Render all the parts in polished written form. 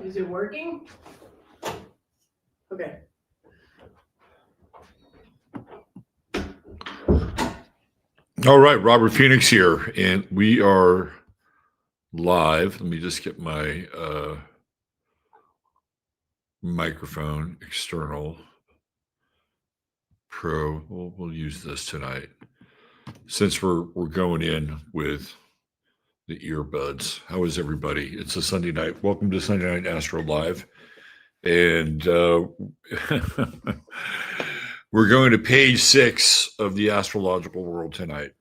Is it working? Okay. All right, Robert Phoenix here, and we are live. Let me just get my microphone external pro. We'll use this tonight since we're going in with the earbuds. How is everybody? It's a Sunday night. Welcome to Sunday Night AstroLive, and we're going to page 6 of the astrological world tonight.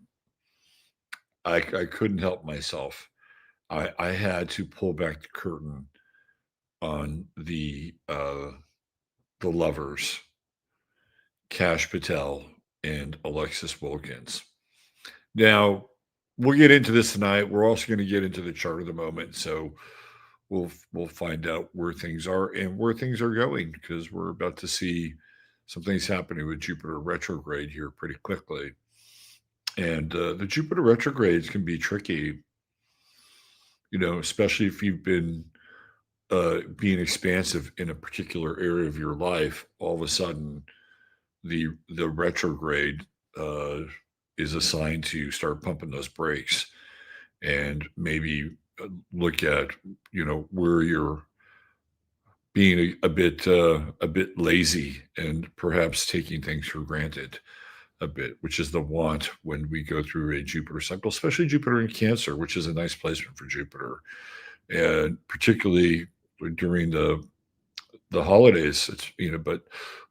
I couldn't help myself. I had to pull back the curtain on the lovers, Kash Patel and Alexis Wilkins. Now, we'll get into this tonight. We're also going to get into the chart of the moment, so we'll find out where things are and where things are going, because we're about to see some things happening with Jupiter retrograde here pretty quickly. And the Jupiter retrogrades can be tricky, especially if you've been being expansive in a particular area of your life. All of a sudden, the retrograde is assigned to start pumping those brakes, and maybe look at where you're being a bit lazy and perhaps taking things for granted a bit, which is the want when we go through a Jupiter cycle, especially Jupiter in Cancer, which is a nice placement for Jupiter, and particularly during the holidays. It's but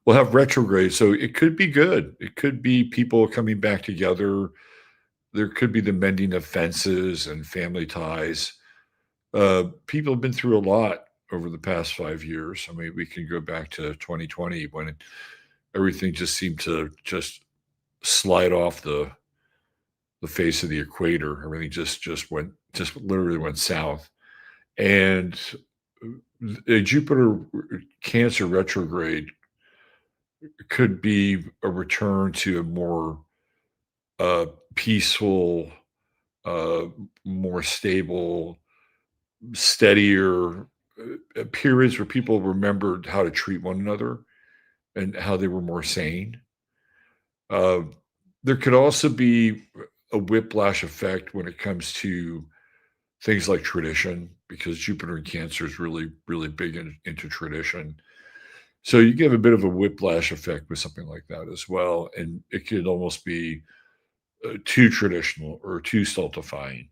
we'll have retrograde, so it could be good. It could be people coming back together. There could be the mending of fences and family ties. People have been through a lot over the past 5 years. I mean, we can go back to 2020 when everything just seemed to just slide off the face of the equator. Everything just literally went south. And a Jupiter Cancer retrograde could be a return to a more peaceful, more stable, steadier periods where people remembered how to treat one another and how they were more sane. There could also be a whiplash effect when it comes to things like tradition, because Jupiter in Cancer is really, really big into tradition. So you get a bit of a whiplash effect with something like that as well. And it could almost be too traditional or too stultifying,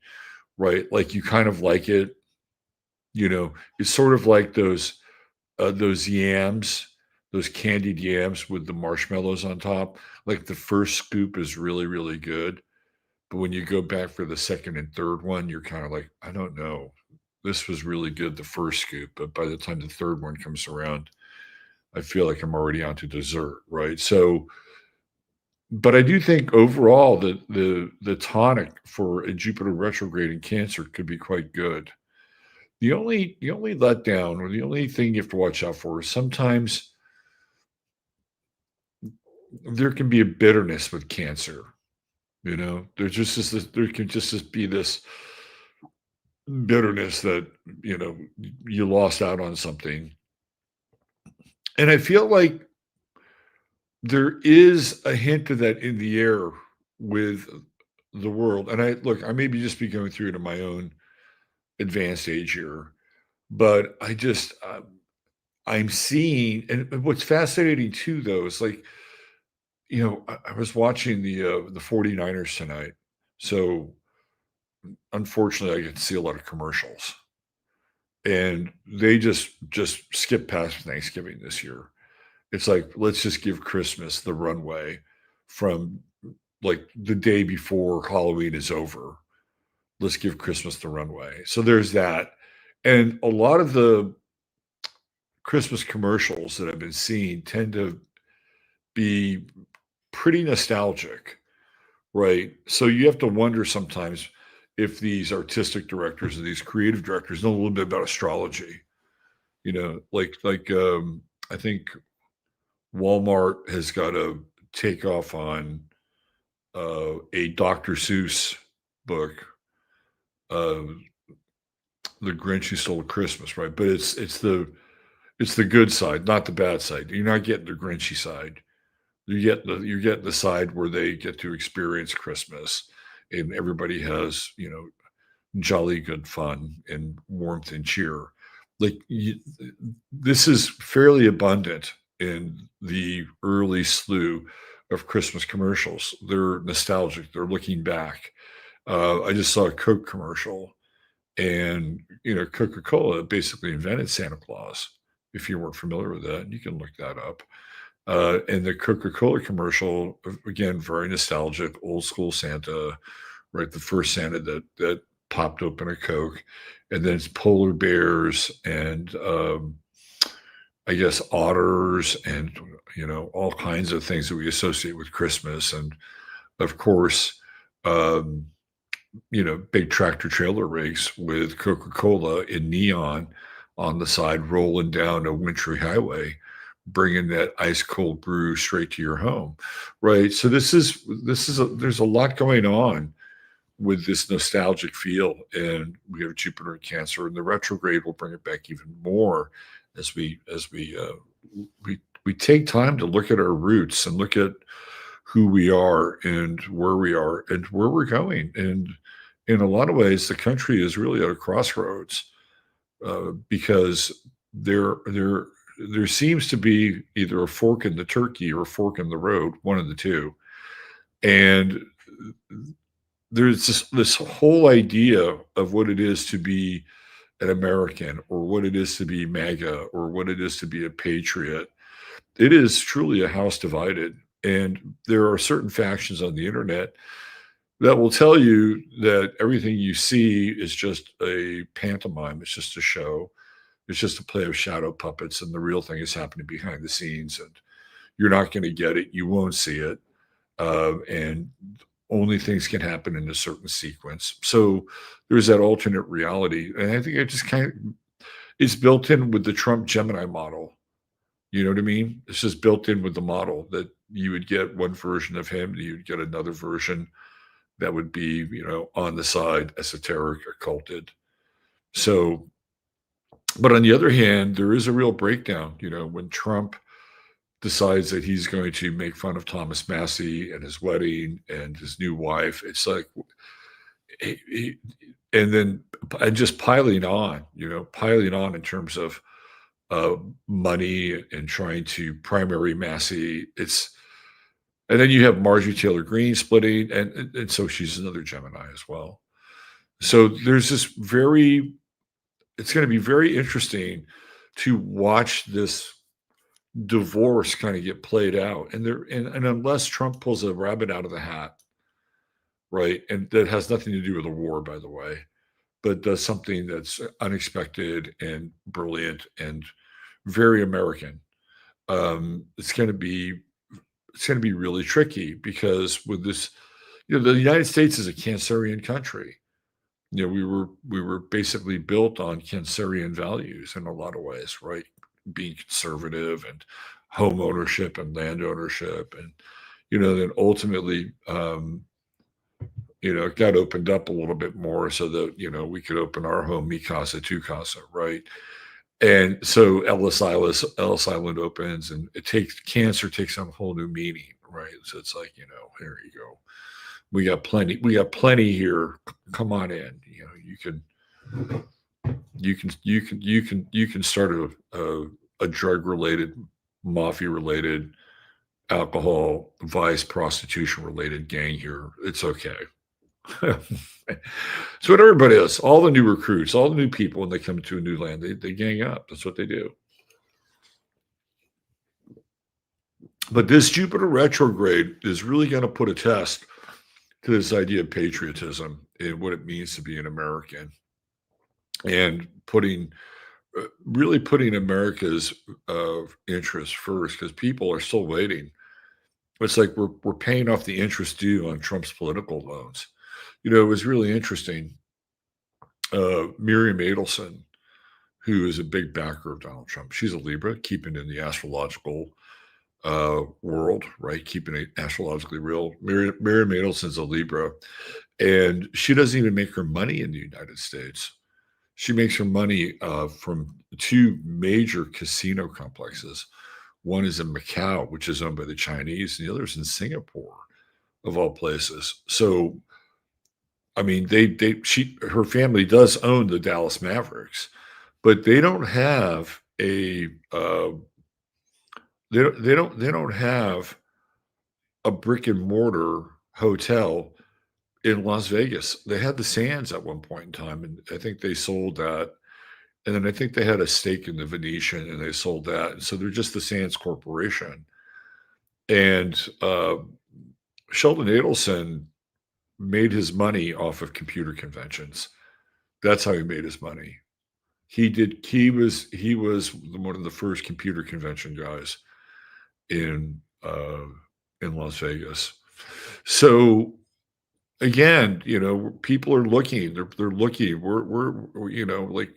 right? Like you kind of like it, it's sort of like those yams, those candied yams with the marshmallows on top. Like the first scoop is really, really good. But when you go back for the second and third one, you're kind of like, I don't know. This was really good, the first scoop. But by the time the third one comes around, I feel like I'm already onto dessert, right? So, but I do think overall the tonic for a Jupiter retrograde in Cancer could be quite good. The only letdown, or the only thing you have to watch out for, is sometimes there can be a bitterness with Cancer. There can just be this bitterness that you lost out on something, and I feel like there is a hint of that in the air with the world. And I may be just be going through it in my own advanced age here, but I'm seeing, and what's fascinating too, though, is like, I was watching the 49ers tonight. So unfortunately I get to see a lot of commercials, and they just skip past Thanksgiving this year. It's like, let's just give Christmas the runway from like the day before Halloween is over. Let's give Christmas the runway. So there's that. And a lot of the Christmas commercials that I've been seeing tend to be pretty nostalgic, right? So you have to wonder sometimes if these artistic directors or these creative directors know a little bit about astrology. I think Walmart has got to take off on a Dr. Seuss book, uh, the Grinch who stole Christmas, right? But it's the good side, not the bad side. You're not getting the Grinchy side. You're getting the side where they get to experience Christmas, and everybody has, jolly good fun and warmth and cheer. Like this is fairly abundant in the early slew of Christmas commercials. They're nostalgic. They're looking back. I just saw a Coke commercial, and Coca-Cola basically invented Santa Claus. If you weren't familiar with that, you can look that up. And the Coca-Cola commercial, again, very nostalgic, old school Santa, right? The first Santa that popped open a Coke, and then it's polar bears and I guess otters and all kinds of things that we associate with Christmas, and of course, um, big tractor trailer rigs with Coca-Cola in neon on the side, rolling down a wintry highway, bringing that ice cold brew straight to your home, right? So there's a lot going on with this nostalgic feel, and we have Jupiter and Cancer, and the retrograde will bring it back even more as we take time to look at our roots and look at who we are and where we are and where we're going. And in a lot of ways, the country is really at a crossroads, because there seems to be either a fork in the turkey or a fork in the road, one of the two. And there's this whole idea of what it is to be an American, or what it is to be MAGA, or what it is to be a patriot. It is truly a house divided. And there are certain factions on the internet that will tell you that everything you see is just a pantomime, it's just a show, it's just a play of shadow puppets, and the real thing is happening behind the scenes, and you're not going to get it, you won't see it, and only things can happen in a certain sequence. So there's that alternate reality, and I think it just it's built in with the Trump Gemini model. You know what I mean? It's just built in with the model that you would get one version of him, you would get another version that would be, on the side, esoteric, occulted. So, but on the other hand, there is a real breakdown, when Trump decides that he's going to make fun of Thomas Massey and his wedding and his new wife. It's like, and then and just piling on in terms of money and trying to primary Massey. And then you have Marjorie Taylor Greene splitting, and so she's another Gemini as well. So there's this it's going to be very interesting to watch this divorce kind of get played out. And unless Trump pulls a rabbit out of the hat, right, and that has nothing to do with the war, by the way, but does something that's unexpected and brilliant and very American, it's going to be really tricky, because with this, the United States is a Cancerian country. We were basically built on Cancerian values in a lot of ways, right? Being conservative and home ownership and land ownership, and then ultimately, it got opened up a little bit more so that we could open our home, mi casa, tu casa, right? And so Ellis Island opens, and Cancer takes on a whole new meaning, right? So it's like, here you go. We got plenty here. Come on in. You can start a drug related, mafia related, alcohol, vice, prostitution related gang here. It's okay. So what everybody is, all the new recruits, all the new people, when they come to a new land, they gang up. That's what they do. But this Jupiter retrograde is really going to put a test to this idea of patriotism and what it means to be an American, and really putting America's interests first, because people are still waiting. It's like we're paying off the interest due on Trump's political loans. It was really interesting. Miriam Adelson, who is a big backer of Donald Trump, she's a Libra, keeping in the astrological world, right? Keeping it astrologically real. Miriam Adelson's a Libra, and she doesn't even make her money in the United States. She makes her money from two major casino complexes. One is in Macau, which is owned by the Chinese, and the other is in Singapore, of all places. So, I mean, her family does own the Dallas Mavericks, but they don't have a they don't have a brick and mortar hotel in Las Vegas. They had the Sands at one point in time, and I think they sold that. And then I think they had a stake in the Venetian, and they sold that. And so they're just the Sands Corporation. And Sheldon Adelson made his money off of computer conventions. That's how he made his money. He was one of the first computer convention guys in Las Vegas. So again, people are looking. They're looking. We're like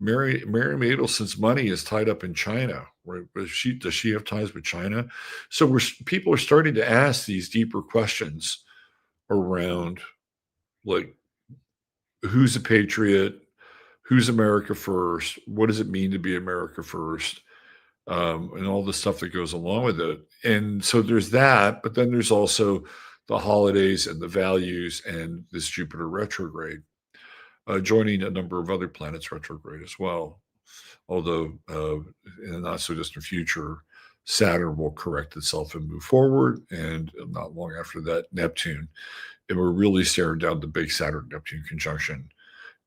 Mary Adelson's money is tied up in China. Right? Does she have ties with China? So people are starting to ask these deeper questions around, like, who's a patriot, who's America first, what does it mean to be America first, and all the stuff that goes along with it. And so there's that, but then there's also the holidays and the values and this Jupiter retrograde, joining a number of other planets retrograde as well. Although in the not so distant future, Saturn will correct itself and move forward, and not long after that, Neptune. And we're really staring down the big Saturn Neptune conjunction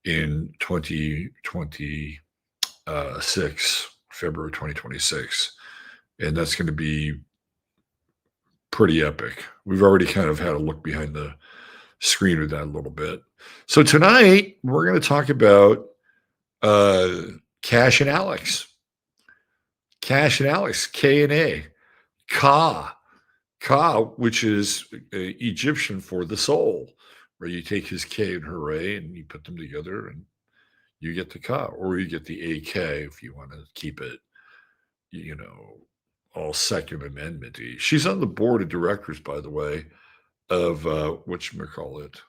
in 2026, February 2026. And that's going to be pretty epic. We've already kind of had a look behind the screen with that a little bit. So tonight, we're going to talk about Kash and Alex. Kash and Alex, K and A. Ka, which is Egyptian for the soul, where you take his K and her A and you put them together and you get the Ka, or you get the AK if you want to keep it, all Second Amendment-y. She's on the board of directors, by the way, of whatchamacallit,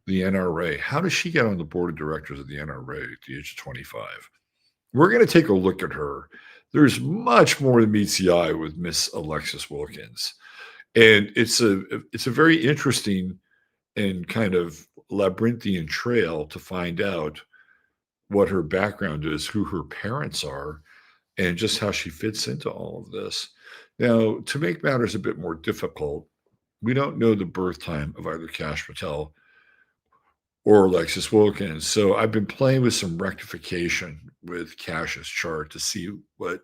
the NRA. How does she get on the board of directors of the NRA at the age of 25? We're going to take a look at her. There's much more than meets the eye with Miss Alexis Wilkins. And it's a very interesting and kind of labyrinthian trail to find out what her background is, who her parents are, and just how she fits into all of this. Now, to make matters a bit more difficult, we don't know the birth time of either Kash Patel or Alexis Wilkins. So I've been playing with some rectification with Kash's chart to see what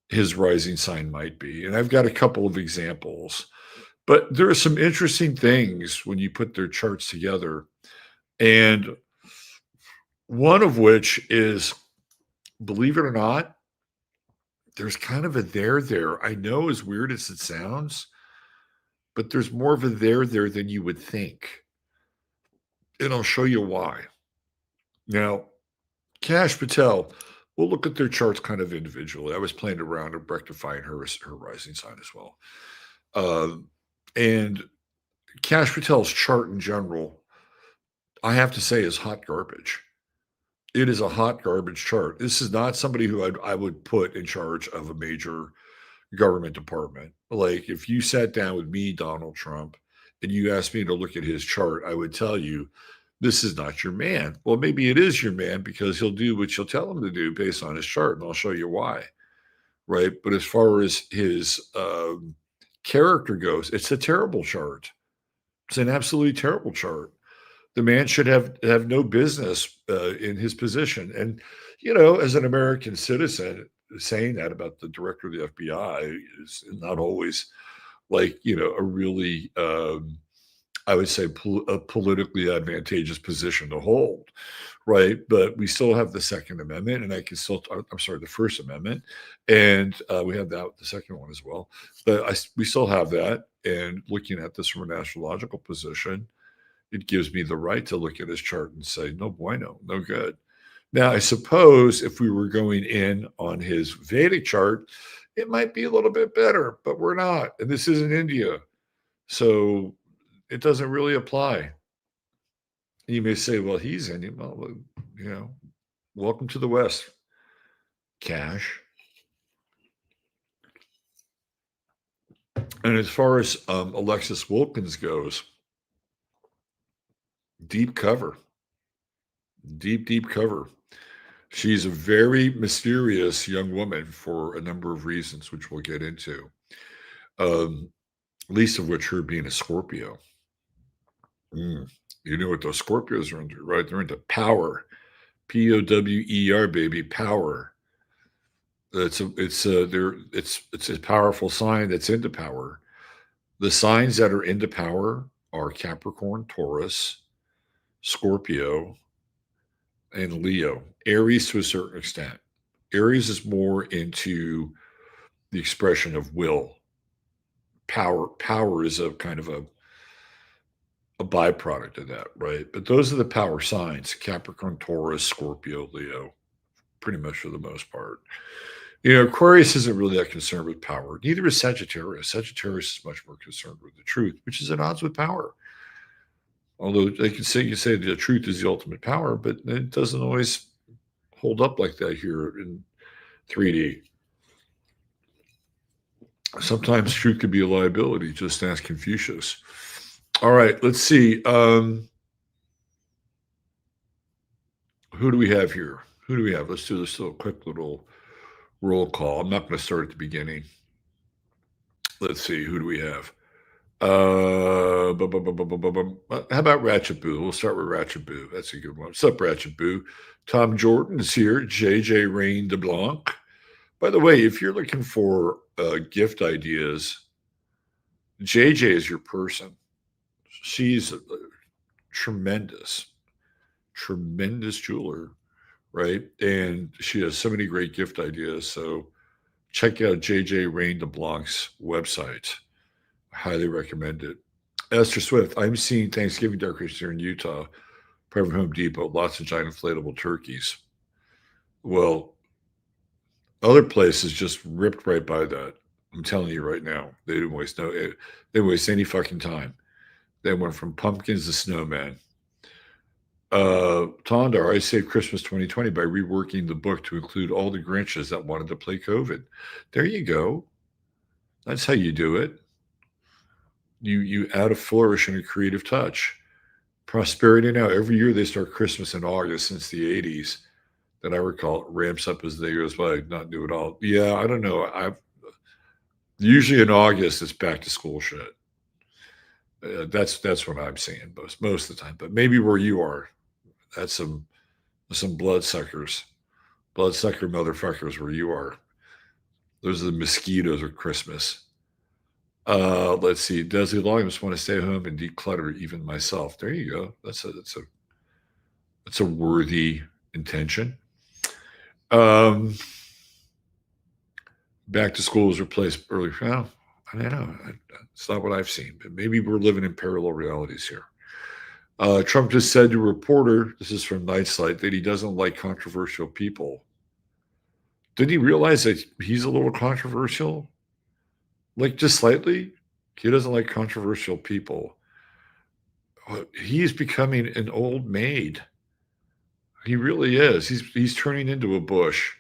his rising sign might be. And I've got a couple of examples. But there are some interesting things when you put their charts together. And one of which is, believe it or not, there's kind of a there. I know, as weird as it sounds, but there's more of a there than you would think. And I'll show you why. Now, Kash Patel, we'll look at their charts kind of individually. I was playing around and rectifying her rising sign as well. And Kash Patel's chart in general, I have to say, is hot garbage. It is a hot garbage chart. This is not somebody who I would put in charge of a major government department. Like, if you sat down with me, Donald Trump, and you asked me to look at his chart, I would tell you, this is not your man. Well, maybe it is your man because he'll do what you'll tell him to do based on his chart, and I'll show you why. Right? But as far as his character goes, it's a terrible chart. It's an absolutely terrible chart. The man should have no business in his position. And, as an American citizen, saying that about the director of the FBI is not always like, a really, I would say, a politically advantageous position to hold, right? But we still have the Second Amendment, and the First Amendment, and we have the second one as well. But we still have that. And looking at this from an astrological position, it gives me the right to look at his chart and say, no bueno, no good. Now, I suppose if we were going in on his Vedic chart, it might be a little bit better, but we're not. And this isn't India. So it doesn't really apply. And you may say, well, he's Indian. Well, welcome to the West, Kash. And as far as Alexis Wilkins goes, deep cover, deep cover. She's a very mysterious young woman for a number of reasons, which we'll get into. Least of which her being a Scorpio. You know what those Scorpios are into, right? They're into power. Power, baby, power. It's a powerful sign that's into power. The signs that are into power are Capricorn, Taurus, Scorpio, and Leo. Aries to a certain extent. Aries is more into the expression of will. Power is a kind of a byproduct of that, right? But those are the power signs: Capricorn, Taurus, Scorpio, Leo, pretty much for the most part. Aquarius isn't really that concerned with power. Neither is Sagittarius. Sagittarius is much more concerned with the truth, which is at odds with power. Although you can say the truth is the ultimate power, but it doesn't always hold up like that here in 3D. Sometimes truth could be a liability. Just ask Confucius. All right, let's see. Who do we have here? Who do we have? Let's do this little quick little roll call. I'm not going to start at the beginning. Let's see. Who do we have? How about Ratchet Boo? We'll start with Ratchet Boo. That's a good one. What's up, Ratchet Boo? Tom Jordan is here. JJ Rain de Blanc. By the way, if you're looking for gift ideas, JJ is your person. She's a tremendous jeweler, right? And she has so many great gift ideas. So check out JJ Rain de Blanc's website. Highly recommend it. Esther Swift, I'm seeing Thanksgiving decorations here in Utah, probably Home Depot, lots of giant inflatable turkeys. Well, other places just ripped right by that. I'm telling you right now, they didn't waste they didn't waste any fucking time. They went from pumpkins to snowman. Tondar, I saved Christmas 2020 by reworking the book to include all the Grinches that wanted to play COVID. There you go. That's how you do it. You add a flourish and a creative touch. Prosperity Now, every year they start Christmas in August since the 80s. That I recall, it ramps up as the year goes by. Not new at all. Yeah, I don't know. Usually in August it's back to school shit. That's what I'm seeing most of the time. But maybe where you are, that's some bloodsucker motherfuckers where you are. Those are the mosquitoes of Christmas. Let's see. Desi Long, I just want to stay home and declutter even myself. There you go. That's a worthy intention. Back to school was replaced early. Well, I don't know. It's not what I've seen, but maybe we're living in parallel realities here. Trump just said to a reporter, this is from Nightlight, that he doesn't like controversial people. Did he realize that he's a little controversial? Like just slightly? He doesn't like controversial people. He's becoming an old maid. He really is. He's turning into a Bush.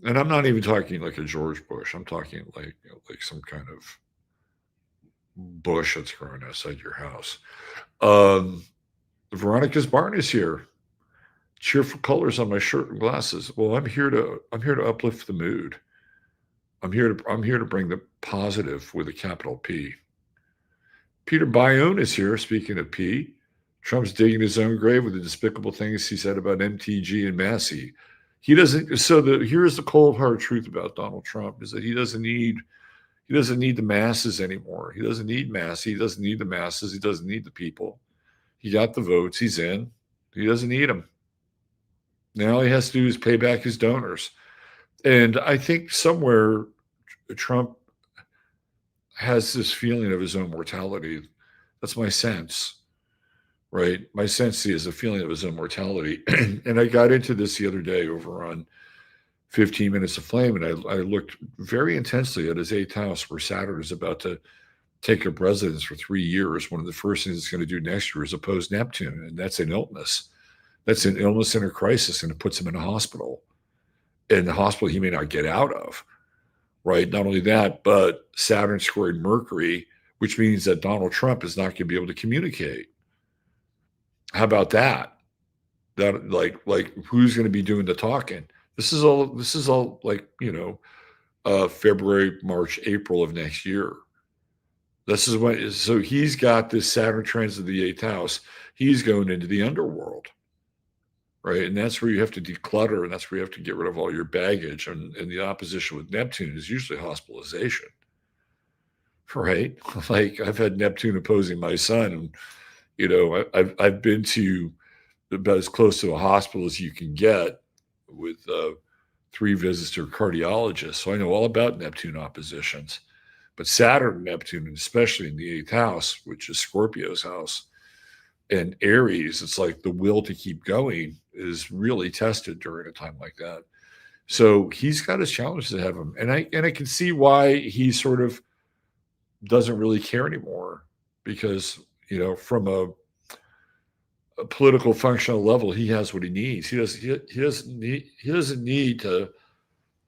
And I'm not even talking like a George Bush. I'm talking like some kind of bush that's growing outside your house. Veronica's Barn is here. Cheerful colors on my shirt and glasses. Well, I'm here to uplift the mood. I'm here to bring the positive with a capital P. Peter Bayonne is here. Speaking of P, Trump's digging his own grave with the despicable things he said about MTG and Massey. He doesn't. So here's the cold hard truth about Donald Trump is that he doesn't need the masses anymore. He doesn't need Massey. He doesn't need the masses. He doesn't need the people. He got the votes. He's in. He doesn't need them. Now all he has to do is pay back his donors. And I think somewhere Trump has this feeling of his own mortality. That's my sense, right? My sense is a feeling of his own mortality. And I got into this the other day over on 15 Minutes of Flame, and I looked very intensely at his 8th house where Saturn is about to take up residence for 3 years. One of the first things it's going to do next year is oppose Neptune, and that's an illness. That's an illness and a crisis, and it puts him in a hospital. In the hospital he may not get out of, right? Not only that, but Saturn squared Mercury, which means that Donald Trump is not going to be able to communicate. How about that? That like who's going to be doing the talking? This is all like, February, March, April of next year. This is when, so he's got this Saturn transit the 8th house. He's going into the underworld, right? And that's where you have to declutter, and that's where you have to get rid of all your baggage. And the opposition with Neptune is usually hospitalization, right? Like I've had Neptune opposing my son, and I've been to about as close to a hospital as you can get with 3 visits to a cardiologist. So I know all about Neptune oppositions. But Saturn and Neptune, and especially in the 8th house, which is Scorpio's house, and Aries, it's like the will to keep going is really tested during a time like that. So he's got his challenges ahead of him. And I can see why he sort of doesn't really care anymore, because, from a political functional level, he has what he needs. He doesn't need to,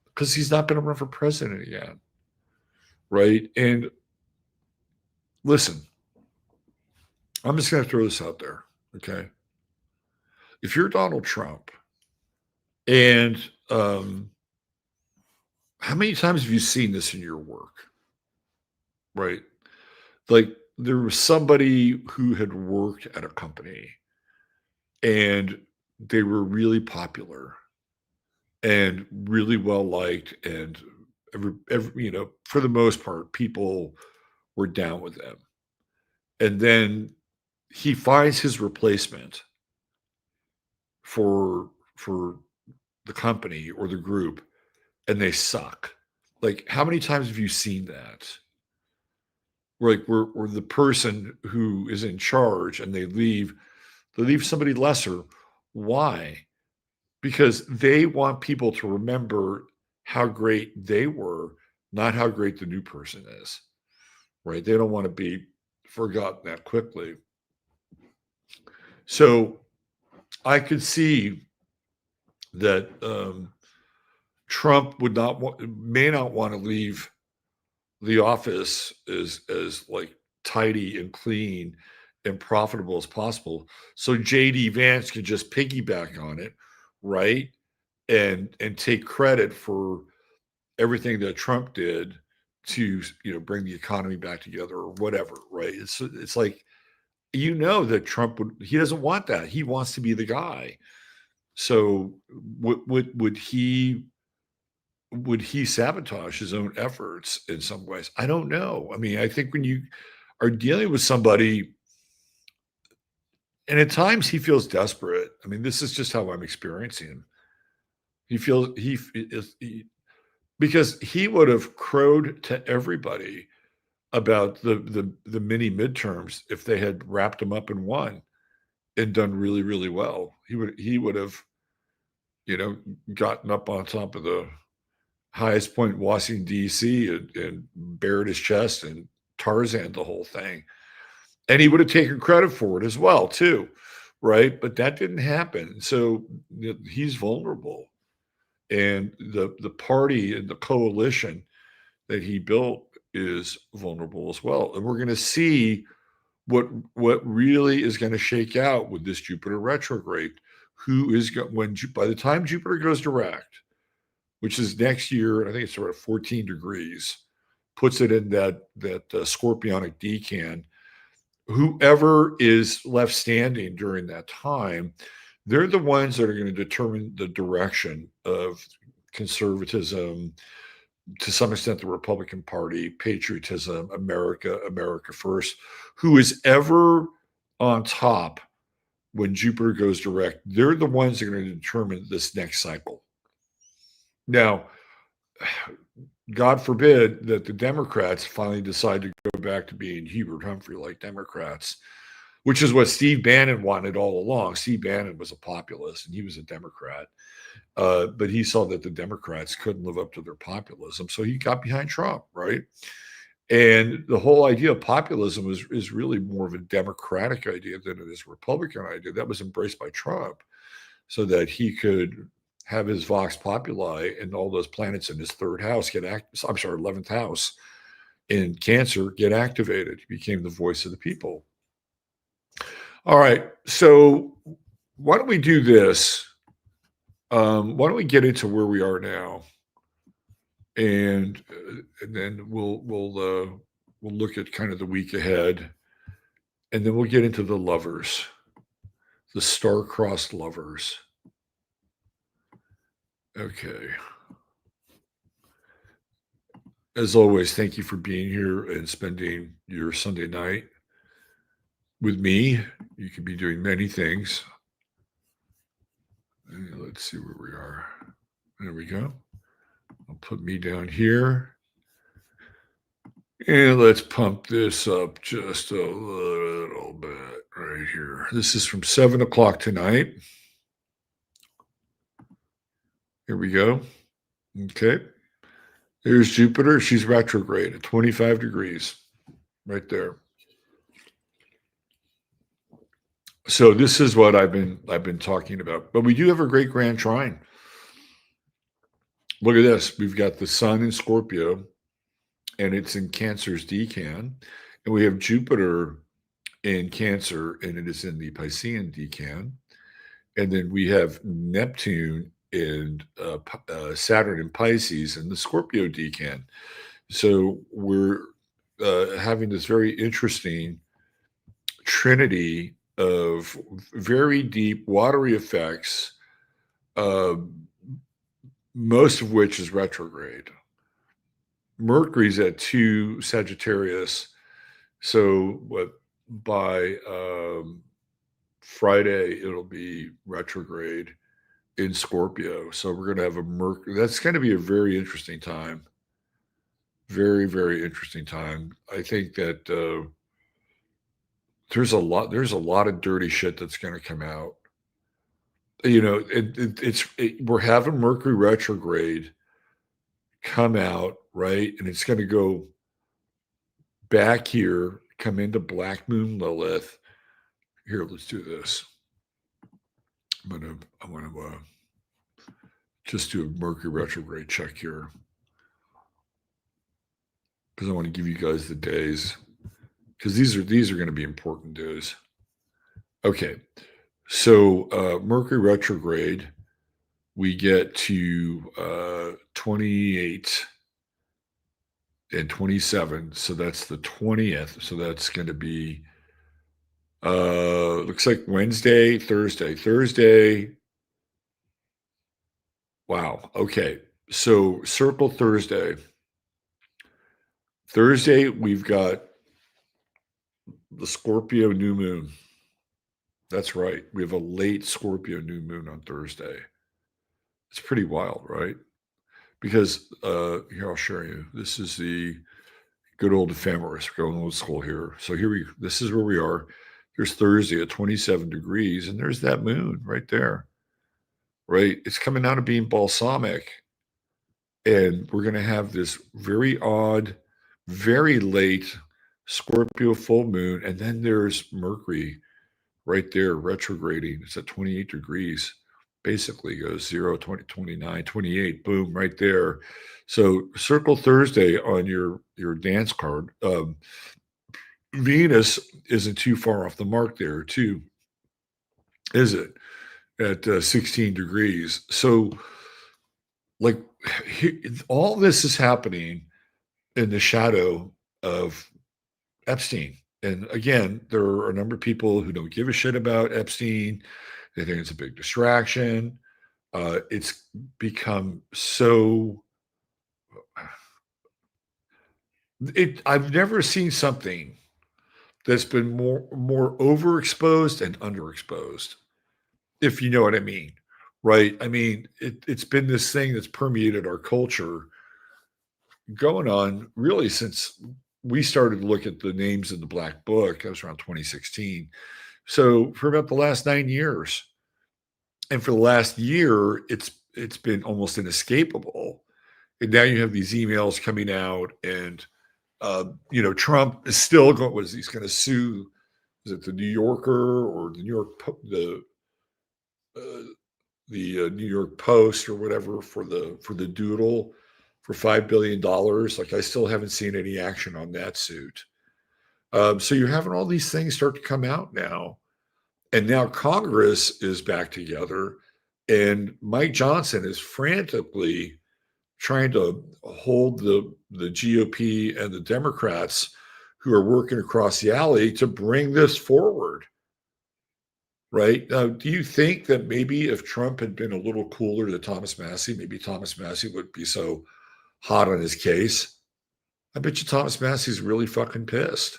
because he's not going to run for president again. Right. And listen, I'm just going to throw this out there. Okay. If you're Donald Trump, and how many times have you seen this in your work? Right. Like there was somebody who had worked at a company and they were really popular and really well liked, and for the most part, people were down with them. And then he finds his replacement for the company or the group, and they suck. Like, how many times have you seen that? Where the person who is in charge and they leave somebody lesser. Why? Because they want people to remember how great they were, not how great the new person is, right? They don't want to be forgotten that quickly. So I could see that Trump may not want to leave the office as like tidy and clean and profitable as possible. So JD Vance can just piggyback on it, right? And take credit for everything that Trump did to bring the economy back together or whatever, right? It's like, that Trump he doesn't want that. He wants to be the guy. So would he sabotage his own efforts in some ways? I don't know. I mean, I think when you are dealing with somebody, and at times he feels desperate. I mean, this is just how I'm experiencing him. He feels because he would have crowed to everybody about the mini midterms if they had wrapped them up in one and done really, really well. He would have, gotten up on top of the highest point in Washington, D.C. and bared his chest and Tarzan the whole thing. And he would have taken credit for it as well, too, right? But that didn't happen. So he's vulnerable. And the party and the coalition that he built is vulnerable as well. And we're going to see what really is going to shake out with this Jupiter retrograde. By the time Jupiter goes direct, which is next year, I think it's around 14 degrees, puts it in that scorpionic decan. Whoever is left standing during that time, they're the ones that are going to determine the direction of conservatism, to some extent the Republican Party, patriotism, America first. Who is ever on top when Jupiter goes direct, they're the ones that are going to determine this next cycle. Now, God forbid that the Democrats finally decide to go back to being Hubert Humphrey-like Democrats, which is what Steve Bannon wanted all along. Steve Bannon was a populist and he was a Democrat, but he saw that the Democrats couldn't live up to their populism, so he got behind Trump, right? And the whole idea of populism is really more of a Democratic idea than it is a Republican idea. That was embraced by Trump. so that he could have his Vox Populi and all those planets in his third house get I'm sorry, 11th house in Cancer get activated. He became the voice of the people. All right. So why don't we do this? Why don't we get into where we are now, and then we'll look at kind of the week ahead, and then we'll get into the lovers, the star-crossed lovers. Okay. As always, thank you for being here and spending your Sunday night with me. You could be doing many things. Let's see where we are. There we go. I'll put me down here. And let's pump this up just a little bit right here. This is from 7 o'clock tonight. Here we go. Okay. There's Jupiter. She's retrograde at 25 degrees right there. So this is what I've been talking about. But we do have a great grand trine. Look at this. We've got the sun in Scorpio, and it's in Cancer's decan. And we have Jupiter in Cancer, and it is in the Piscean decan. And then we have Neptune and Saturn in Pisces and the Scorpio decan. So we're having this very interesting trinity of very deep watery effects, most of which is retrograde. Mercury's at 2 Sagittarius. So by Friday, it'll be retrograde in Scorpio. So we're going to have a Mercury. That's going to be a very interesting time. Very, very interesting time. I think that there's a lot of dirty shit that's going to come out. You know, we're having Mercury retrograde come out, right? And it's going to go back here, come into Black Moon Lilith. Here, let's do this. I'm gonna just do a Mercury retrograde check here, because I want to give you guys the days, because these are going to be important days. Okay, so Mercury retrograde, we get to 28 and 27, so that's the 20th. So that's going to be looks like Wednesday, Thursday. Wow. Okay. So circle Thursday. Thursday, we've got the Scorpio new moon. That's right. We have a late Scorpio new moon on Thursday. It's pretty wild, right? Because here, I'll show you. This is the good old ephemeris. We're going old school here. So this is where we are. Here's Thursday at 27 degrees, and there's that moon right there, right? It's coming out of being balsamic, and we're going to have this very odd, very late Scorpio full moon, and then there's Mercury right there retrograding. It's at 28 degrees. Basically goes 0, 20, 29, 28, boom, right there. So circle Thursday on your dance card. Venus isn't too far off the mark there, too, is it? At 16 degrees. So, like, all this is happening in the shadow of Epstein. And again, there are a number of people who don't give a shit about Epstein. They think it's a big distraction. It's become so. I've never seen something that's been more overexposed and underexposed, if you know what I mean, right? I mean, it's been this thing that's permeated our culture going on really since we started to look at the names in the Black Book. That was around 2016. So for about the last 9 years, and for the last year, it's been almost inescapable. And now you have these emails coming out, and Trump is still going. Was he's going to sue? Is it the New Yorker or the New York New York Post or whatever for the doodle for $5 billion. Like I still haven't seen any action on that suit. So you're having all these things start to come out now, and now Congress is back together, and Mike Johnson is frantically trying to hold the GOP and the Democrats who are working across the alley to bring this forward. Right. Now, do you think that maybe if Trump had been a little cooler to Thomas Massie, maybe Thomas Massie wouldn't be so hot on his case? I bet you Thomas Massie's really fucking pissed,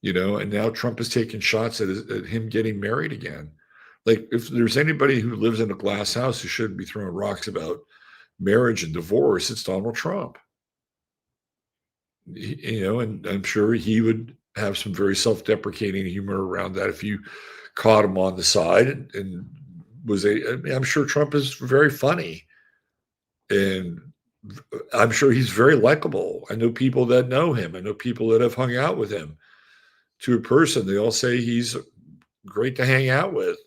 and now Trump is taking shots at him getting married again. Like, if there's anybody who lives in a glass house who shouldn't be throwing rocks about marriage and divorce, it's Donald Trump. And I'm sure he would have some very self-deprecating humor around that if you caught him on the side, and I'm sure Trump is very funny, and I'm sure he's very likable. I know people that know him. I know people that have hung out with him to a person. They all say he's great to hang out with.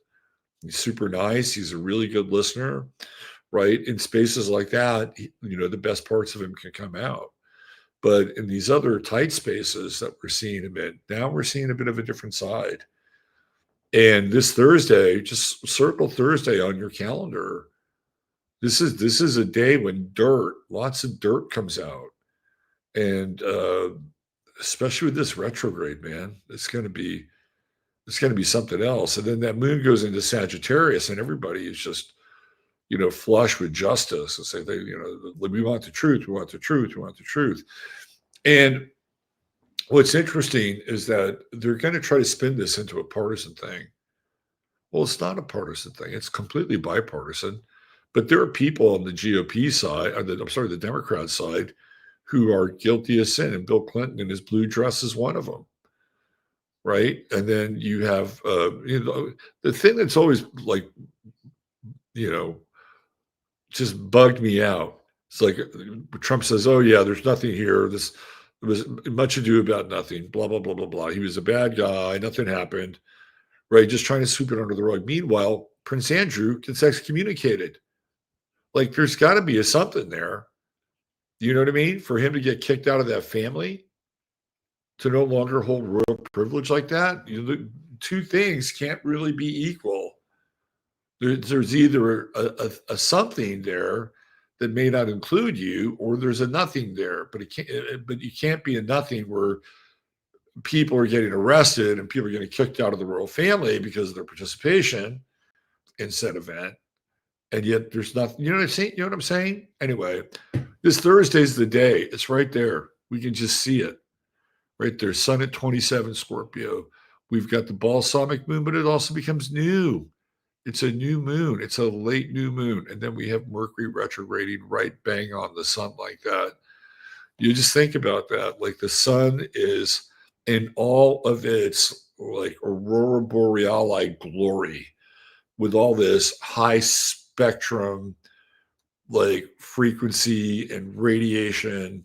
He's super nice. He's a really good listener, right? In spaces like that, the best parts of him can come out. But in these other tight spaces that we're seeing him in, now we're seeing a bit of a different side. And this Thursday, just circle Thursday on your calendar. This is a day when lots of dirt comes out. And especially with this retrograde, man, it's going to be something else. And then that moon goes into Sagittarius, and everybody is just, flush with justice and say, we want the truth. We want the truth. We want the truth. And what's interesting is that they're going to try to spin this into a partisan thing. Well, it's not a partisan thing. It's completely bipartisan. But there are people on the GOP side, the Democrat side, who are guilty of sin. And Bill Clinton in his blue dress is one of them. Right. And then you have, the thing that's always just bugged me out. It's like Trump says, oh, yeah, there's nothing here. This was much ado about nothing, blah, blah, blah, blah, blah. He was a bad guy. Nothing happened. Right. Just trying to sweep it under the rug. Meanwhile, Prince Andrew gets excommunicated. Like, there's got to be a something there. You know what I mean? For him to get kicked out of that family, to no longer hold royal privilege like that, the two things can't really be equal. There's either a something there that may not include you, or there's a nothing there. But you can't be a nothing where people are getting arrested and people are getting kicked out of the royal family because of their participation in said event. And yet there's nothing. You know what I'm saying? Anyway, this Thursday's the day. It's right there. We can just see it. Right there. Sun at 27 Scorpio. We've got the balsamic moon, but it also becomes new. It's a new moon. It's a late new moon. And then we have Mercury retrograding right bang on the sun like that. You just think about that. Like, the sun is in all of its like aurora boreali glory, with all this high spectrum like frequency and radiation,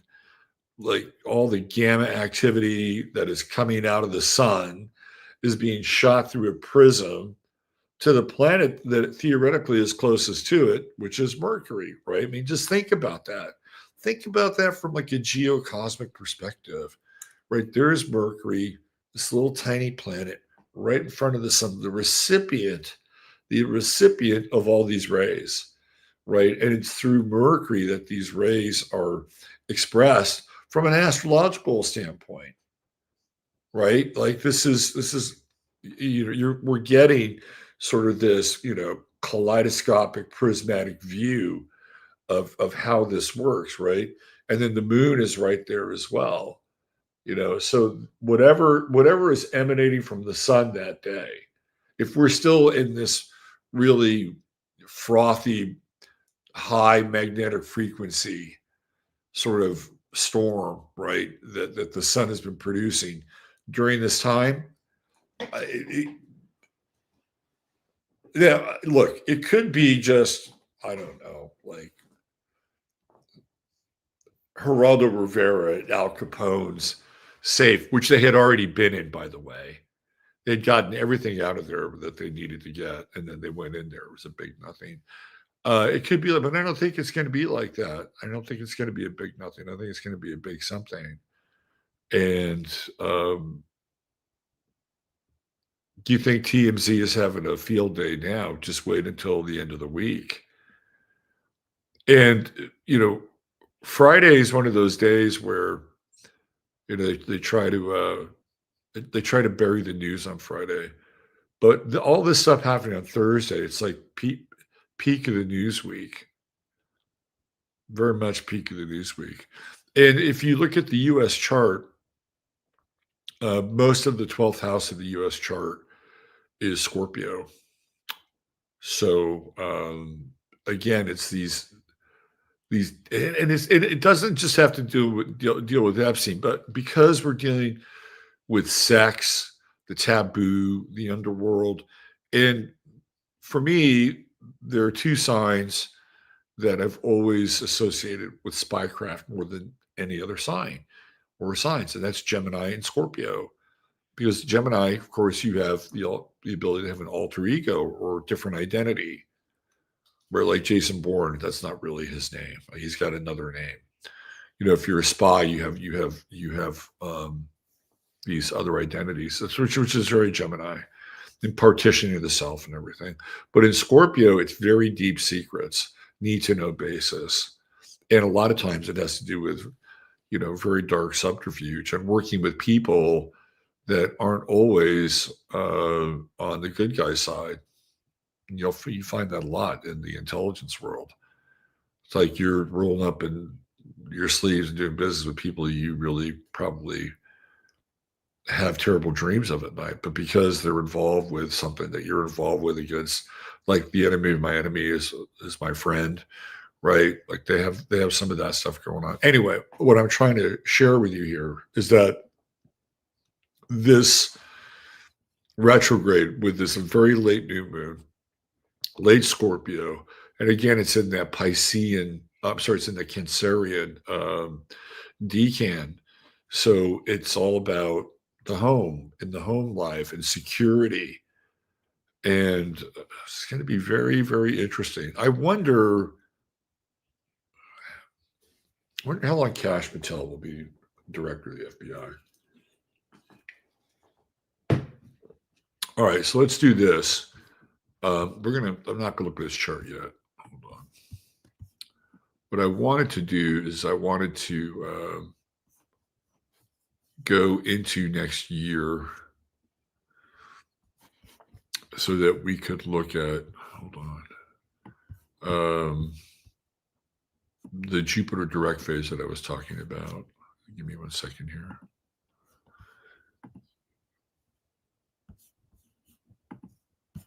like all the gamma activity that is coming out of the sun is being shot through a prism to the planet that theoretically is closest to it, which is Mercury, right? I mean, just think about that. Think about that from like a geocosmic perspective, right? There's Mercury, this little tiny planet right in front of the sun, the recipient of all these rays, right? And it's through Mercury that these rays are expressed from an astrological standpoint, right? Like, this is we're getting sort of this, kaleidoscopic prismatic view of how this works, right? And then the moon is right there as well. So whatever is emanating from the sun that day, if we're still in this really frothy, high magnetic frequency sort of storm, right, that the sun has been producing during this time, look, it could be just, I don't know, like Geraldo Rivera at Al Capone's safe, which they had already been in, by the way. They'd gotten everything out of there that they needed to get, and then they went in there. It was a big nothing. It could be, but I don't think it's going to be like that. I don't think it's going to be a big nothing. I think it's going to be a big something. And do you think TMZ is having a field day now? Just wait until the end of the week. And Friday is one of those days where they try to bury the news on Friday, but all this stuff happening on Thursday, it's like peak of the news week, very much peak of the news week. And if you look at the U.S. chart, most of the 12th house of the U.S. chart is Scorpio. So again, it's these, and it doesn't just have to deal with Epstein, but because we're dealing with sex, the taboo, the underworld, and for me, there are two signs that I've always associated with spycraft more than any other sign or signs, and that's Gemini and Scorpio. Because Gemini, of course, you have the ability to have an alter ego or different identity. Where like Jason Bourne, that's not really his name. He's got another name. If you're a spy, you have these other identities, which is very Gemini, and partitioning the self and everything. But in Scorpio, it's very deep secrets, need to know basis, and a lot of times it has to do with very dark subterfuge and working with people that aren't always on the good guy side. You find that a lot in the intelligence world. It's like you're rolling up in your sleeves and doing business with people you really probably have terrible dreams of at night, but because they're involved with something that you're involved with against, like the enemy of my enemy is my friend, right? Like they have some of that stuff going on. Anyway, what I'm trying to share with you here is that this retrograde with this very late new moon, late Scorpio, and again, it's in that Piscean, it's in the Cancerian decan. So it's all about the home and the home life and security. And it's going to be very, very interesting. I wonder how long Kash Patel will be director of the FBI. All right, so let's do this. I'm not gonna look at this chart yet. Hold on. What I wanted to do is I wanted to go into next year so that we could look at, hold on, the Jupiter direct phase that I was talking about. Give me 1 second here.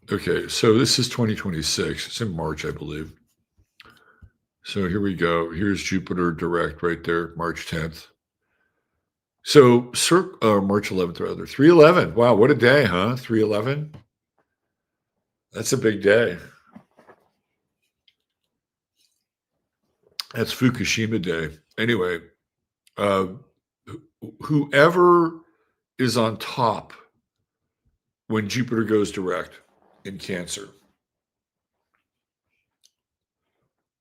Okay, so this is 2026. It's in March, I believe. So here we go. Here's Jupiter direct right there, March 10th. So March 11th, rather. 3/11. Wow, what a day, huh? 3/11. That's a big day. That's Fukushima Day. Anyway, whoever is on top when Jupiter goes direct in Cancer,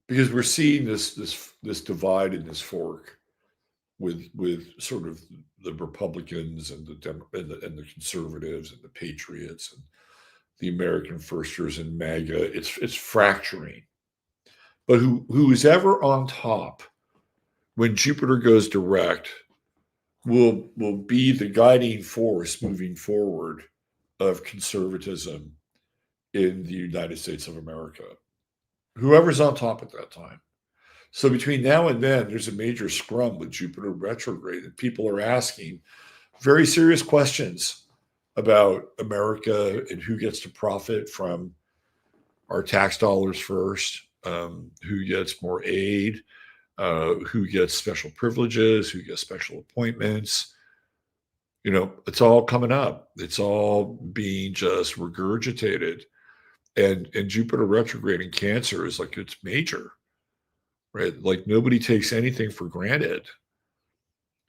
because we're seeing this divide in this fork with sort of the Republicans and the conservatives and the patriots and the American firsters and MAGA. It's fracturing. But who is ever on top when Jupiter goes direct will be the guiding force moving forward of conservatism in the United States of America. Whoever's on top at that time. So between now and then, there's a major scrum with Jupiter retrograde, and people are asking very serious questions about America and who gets to profit from our tax dollars first, who gets more aid, who gets special privileges, who gets special appointments. It's all coming up. It's all being just regurgitated. And Jupiter retrograde in Cancer is like, it's major, right? Like nobody takes anything for granted.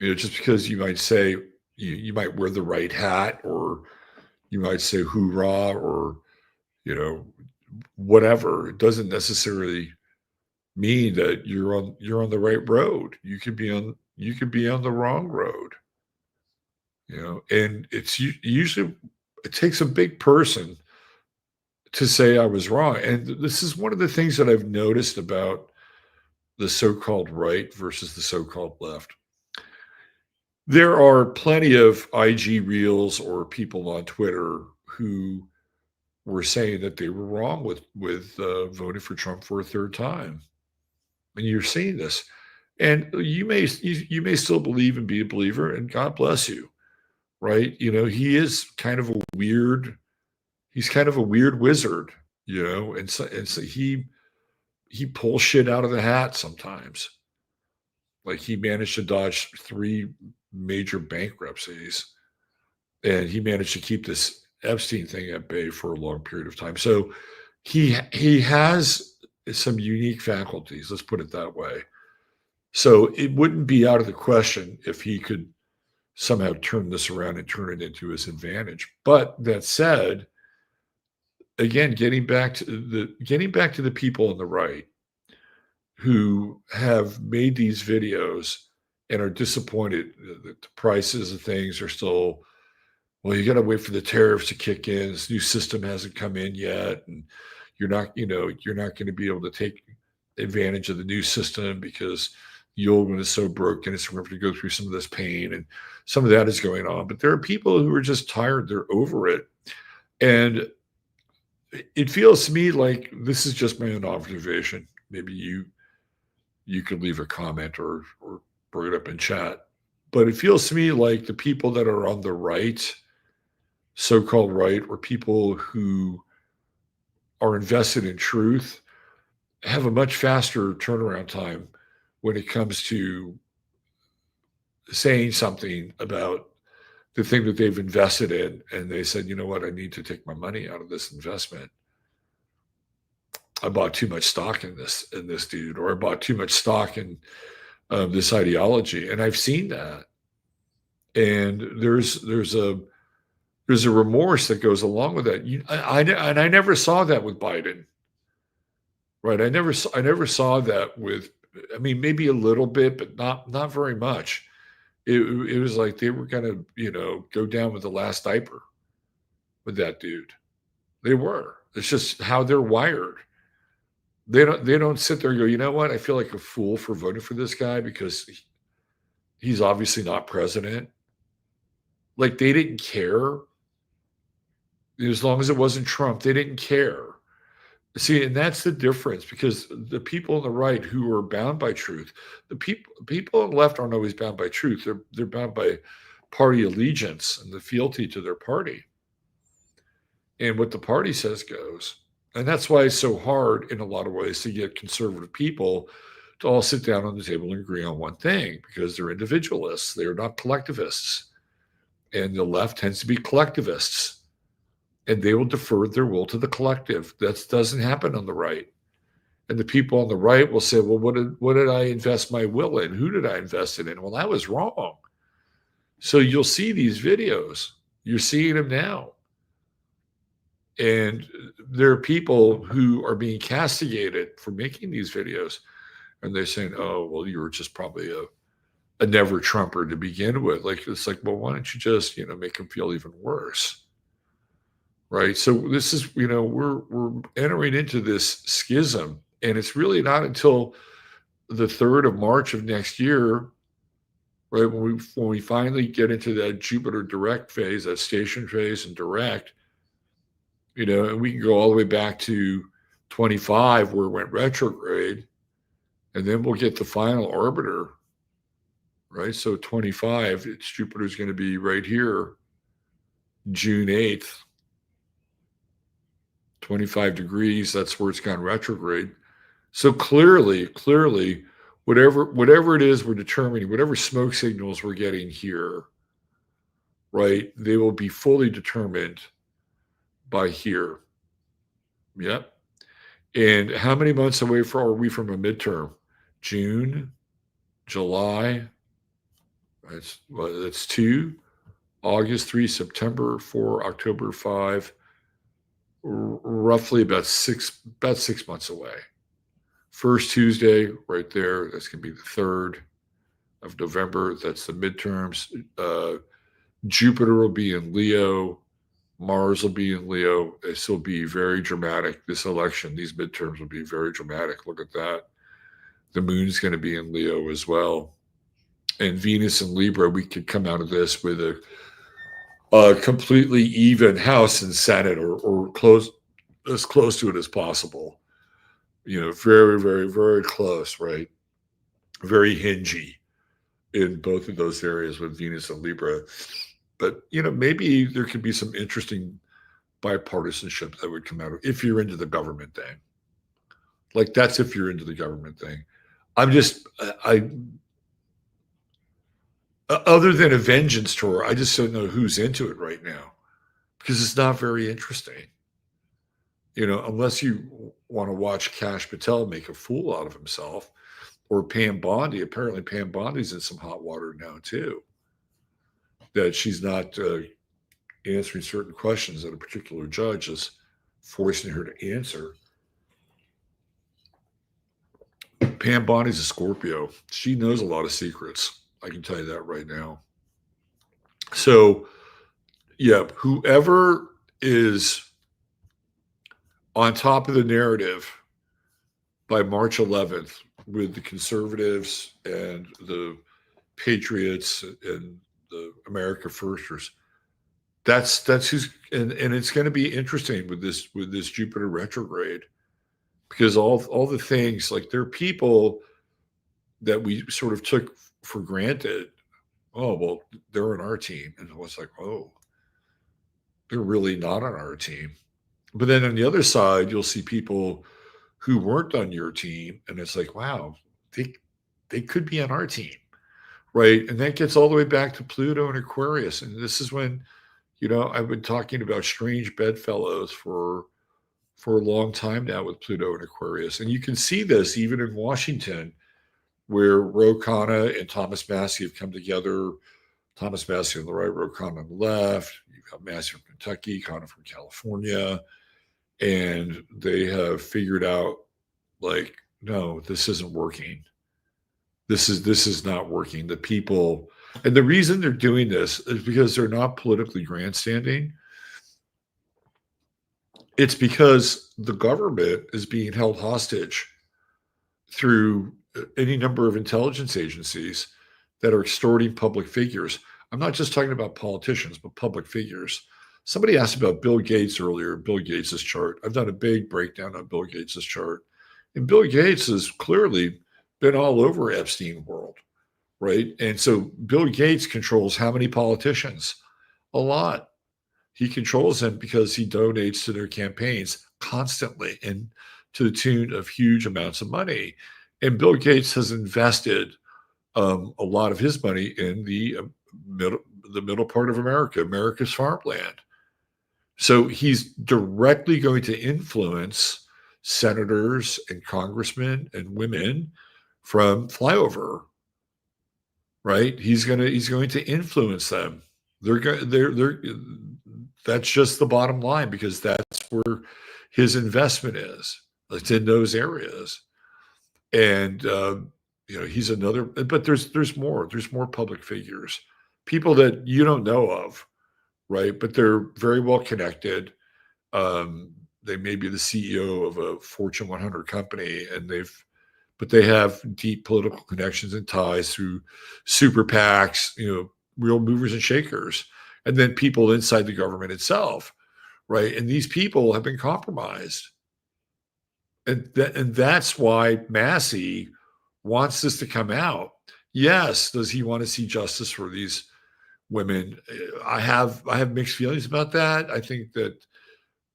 Just because you might say you might wear the right hat, or You might say hoorah or, you know, whatever. It doesn't necessarily mean that you're on the right road. You could be on the wrong road, and it's usually it takes a big person to say I was wrong. And this is one of the things that I've noticed about the so-called right versus the so-called left. There are plenty of IG reels or people on Twitter who were saying that they were wrong with voting for Trump for a third time. And you're seeing this, and you may still believe and be a believer, and God bless you, right? He is kind of a weird. He's kind of a weird wizard, and so he pulls shit out of the hat sometimes. Like he managed to dodge three major bankruptcies, and he managed to keep this Epstein thing at bay for a long period of time. So he has some unique faculties, let's put it that way. So it wouldn't be out of the question if he could somehow turn this around and turn it into his advantage. But that said, again, getting back to the people on the right who have made these videos and are disappointed that the prices of things are still, well, you got to wait for the tariffs to kick in. This new system hasn't come in yet, and you're not going to be able to take advantage of the new system because the old one is so broken. It's going to have to go through some of this pain, and some of that is going on. But there are people who are just tired; they're over it, and it feels to me like this is just my own observation. Maybe you could leave a comment or bring it up in chat, but it feels to me like the people that are on the right, so-called right, or people who are invested in truth have a much faster turnaround time when it comes to saying something about the thing that they've invested in, and they said, you know what, I need to take my money out of this investment. I bought too much stock in this dude, or I bought too much stock in this ideology, and I've seen that. And there's a remorse that goes along with that. And I never saw that with Biden, right? I never saw that with. I mean, maybe a little bit, but not very much. It was like they were gonna, go down with the last diaper with that dude. They were. It's just how they're wired. They don't sit there and go, you know what? I feel like a fool for voting for this guy because he's obviously not president. Like they didn't care. As long as it wasn't Trump, they didn't care. See, and that's the difference, because the people on the right who are bound by truth, the people on the left aren't always bound by truth. They're bound by party allegiance and the fealty to their party. And what the party says goes. And that's why it's so hard in a lot of ways to get conservative people to all sit down on the table and agree on one thing, because they're individualists. They're not collectivists. And the left tends to be collectivists, and they will defer their will to the collective. That doesn't happen on the right. And the people on the right will say, well, what did I invest my will in? Who did I invest it in? Well, that was wrong. So you'll see these videos. You're seeing them now. And there are people who are being castigated for making these videos. And they're saying, oh, well, you were just probably a never Trumper to begin with. Like, it's like, well, why don't you just, make them feel even worse? Right. So this is, we're entering into this schism, and it's really not until the 3rd of March of next year, right, when we finally get into that Jupiter direct phase, that station phase and direct, and we can go all the way back to 25 where it went retrograde, and then we'll get the final orbiter, right? So 25, Jupiter's going to be right here, June 8th. 25 degrees, that's where it's gone retrograde. So clearly, whatever it is we're determining, whatever smoke signals we're getting here, right, they will be fully determined by here. Yep. And how many months away are we from a midterm? June, July. That's 2, August 3, September 4, October 5, roughly about 6 months away. First Tuesday, right there, that's going to be the 3rd of November. That's the midterms. Jupiter will be in Leo. Mars will be in Leo. This will be very dramatic. This election, these midterms will be very dramatic. Look at that. The moon's going to be in Leo as well. And Venus and Libra, we could come out of this with a completely even House and Senate, or close, as close to it as possible. Very, very, very close, right? Very hingy in both of those areas with Venus and Libra. But, maybe there could be some interesting bipartisanship that would come out of, if you're into the government thing. Like, that's if you're into the government thing. Other than a vengeance tour, I just don't know who's into it right now, because it's not very interesting. Unless you want to watch Kash Patel make a fool out of himself, or Pam Bondi. Apparently Pam Bondi's in some hot water now too, that she's not answering certain questions that a particular judge is forcing her to answer. Pam Bondi's a Scorpio. She knows a lot of secrets. I can tell you that right now. So, yeah, whoever is on top of the narrative by March 11th with the conservatives and the patriots and the America Firsters, that's who's, and it's going to be interesting with this Jupiter retrograde, because all the things, like, there are people that we sort of took for granted. Oh, well, they're on our team. And it was like, oh, they're really not on our team. But then on the other side, you'll see people who weren't on your team, and it's like, wow, they could be on our team, right? And that gets all the way back to Pluto and Aquarius. And this is when, I've been talking about strange bedfellows for a long time now with Pluto and Aquarius. And you can see this even in Washington, where Ro Khanna and Thomas Massie have come together. Thomas Massie on the right, Ro Khanna on the left. You've got Massie from Kentucky, Khanna from California. And they have figured out, like, no, this isn't working. This is not working. The people, and the reason they're doing this is because they're not politically grandstanding. It's because the government is being held hostage through any number of intelligence agencies that are extorting public figures. I'm not just talking about politicians, but public figures. Somebody asked about Bill Gates earlier, Bill Gates's chart. I've done a big breakdown on Bill Gates's chart. And Bill Gates has clearly been all over Epstein world, right? And so Bill Gates controls how many politicians? A lot. He controls them because he donates to their campaigns constantly and to the tune of huge amounts of money. And Bill Gates has invested a lot of his money in the middle part of America, America's farmland. So he's directly going to influence senators and congressmen and women from flyover, right? He's going to influence them. That's just the bottom line, because that's where his investment is. It's in those areas. And he's another, but there's more public figures, people that you don't know of, right? But they're very well connected. They may be the CEO of a Fortune 100 company, and they have deep political connections and ties through super PACs, real movers and shakers, and then people inside the government itself, right? And these people have been compromised. And that's why Massie wants this to come out. Yes, does he want to see justice for these women? I have mixed feelings about that. I think that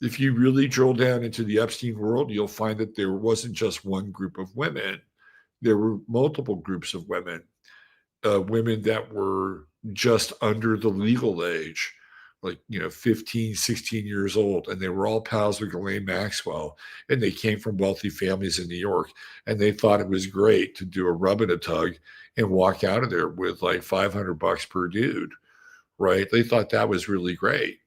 if you really drill down into the Epstein world, you'll find that there wasn't just one group of women. There were multiple groups of women, women that were just under the legal age, like, 15, 16 years old. And they were all pals with Ghislaine Maxwell. And they came from wealthy families in New York. And they thought it was great to do a rub and a tug and walk out of there with like $500 per dude, right? They thought that was really great.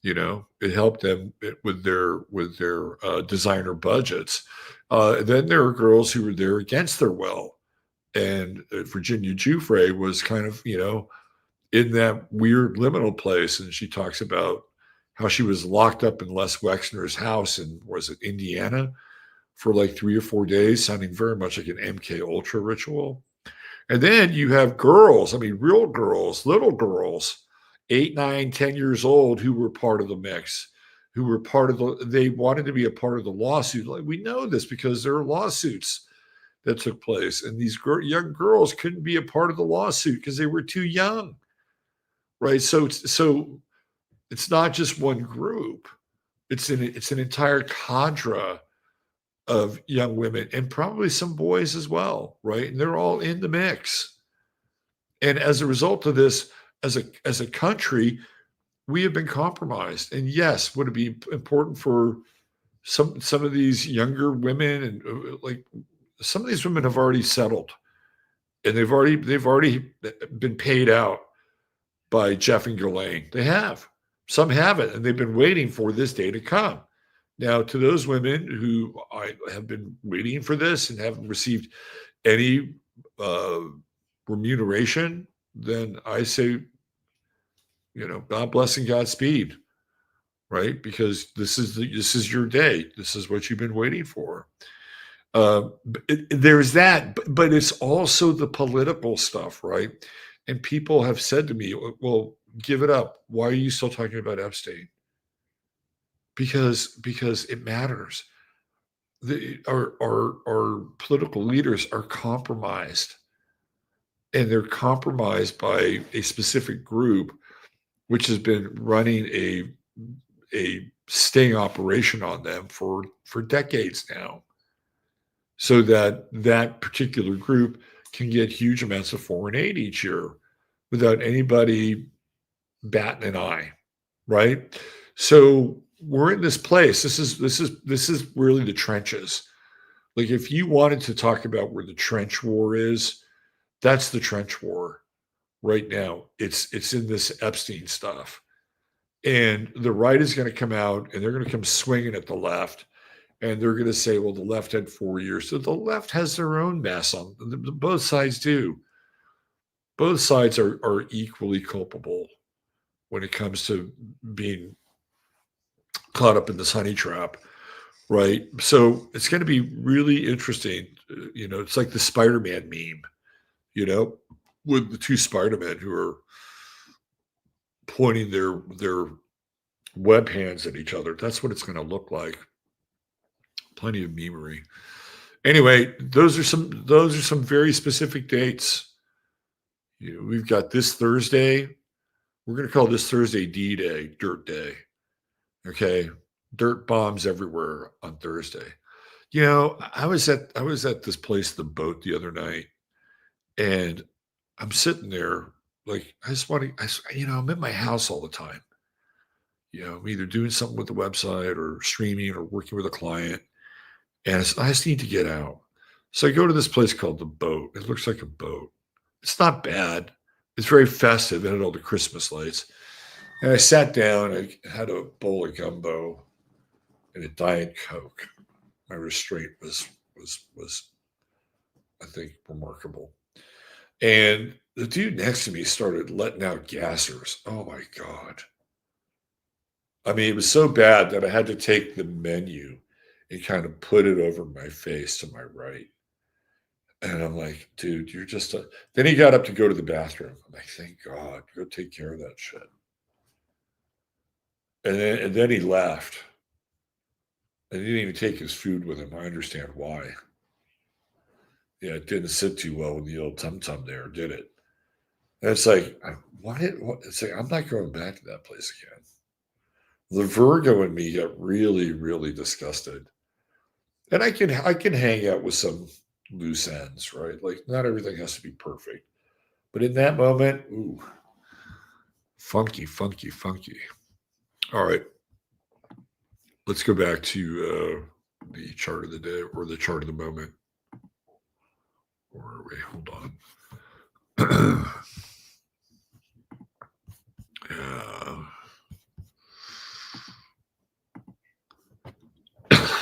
It helped them with their designer budgets. Then there were girls who were there against their will, and Virginia Giuffre was kind of in that weird liminal place, and she talks about how she was locked up in Les Wexner's house in, was it Indiana, for like 3 or 4 days, sounding very much like an MK Ultra ritual. And then you have girls, I mean, real girls, little girls, 8, 9, 10 years old, who were part of the mix, who were part of they wanted to be a part of the lawsuit. Like, we know this because there are lawsuits that took place, and these young girls couldn't be a part of the lawsuit because they were too young, right? So it's not just one group; it's an entire cadre of young women and probably some boys as well, right? And they're all in the mix. And as a result of this, as a country, we have been compromised. And yes, would it be important for some of these younger women, and like some of these women have already settled, and they've already been paid out by Jeff and Ghislaine. They have. Some haven't, and they've been waiting for this day to come. Now, to those women who I have been waiting for this and haven't received any uh, remuneration, then I say, God bless and Godspeed, right? Because this is your day. This is what you've been waiting for. There's that, but it's also the political stuff, right? And people have said to me, "Well, give it up. Why are you still talking about Epstein?" Because it matters. Our political leaders are compromised, and they're compromised by a specific group which has been running a sting operation on them for decades now, so that particular group can get huge amounts of foreign aid each year without anybody batting an eye, right? So we're in this place. This is really the trenches. Like, if you wanted to talk about where the trench war is, that's the trench war right now. It's in this Epstein stuff. And the right is going to come out, and they're going to come swinging at the left, and they're going to say, well, the left had 4 years. So the left has their own mess on. Both sides do. Both sides are equally culpable when it comes to being caught up in this honey trap, right? So it's going to be really interesting. It's like the Spider-Man meme, you know, with the two Spider-Men who are pointing their web hands at each other. That's what it's going to look like. Plenty of memery. Anyway, those are some very specific dates. We've got this Thursday. We're going to call this Thursday D-Day, Dirt Day. Okay, dirt bombs everywhere on Thursday. I was at this place, The Boat, the other night, and I'm sitting there like I just want to. I'm in my house all the time. I'm either doing something with the website or streaming or working with a client, and I just need to get out. So I go to this place called The Boat. It looks like a boat. It's not bad. It's very festive. It had all the Christmas lights. And I sat down. I had a bowl of gumbo and a Diet Coke. My restraint was, I think, remarkable. And the dude next to me started letting out gassers. Oh my God. I mean, it was so bad that I had to take the menu and kind of put it over my face to my right. And I'm like, dude, you're just a. Then he got up to go to the bathroom. I'm like, thank God, go take care of that shit. And then he left. And he didn't even take his food with him. I understand why. Yeah, it didn't sit too well with the old tum tum there, did it? And it's like, it's like, I'm not going back to that place again. The Virgo in me got really, really disgusted. And I can hang out with some loose ends, right? Like, not everything has to be perfect. But in that moment, ooh, funky, funky, funky. All right. Let's go back to the chart of the day, or the chart of the moment. Where are we? Hold on.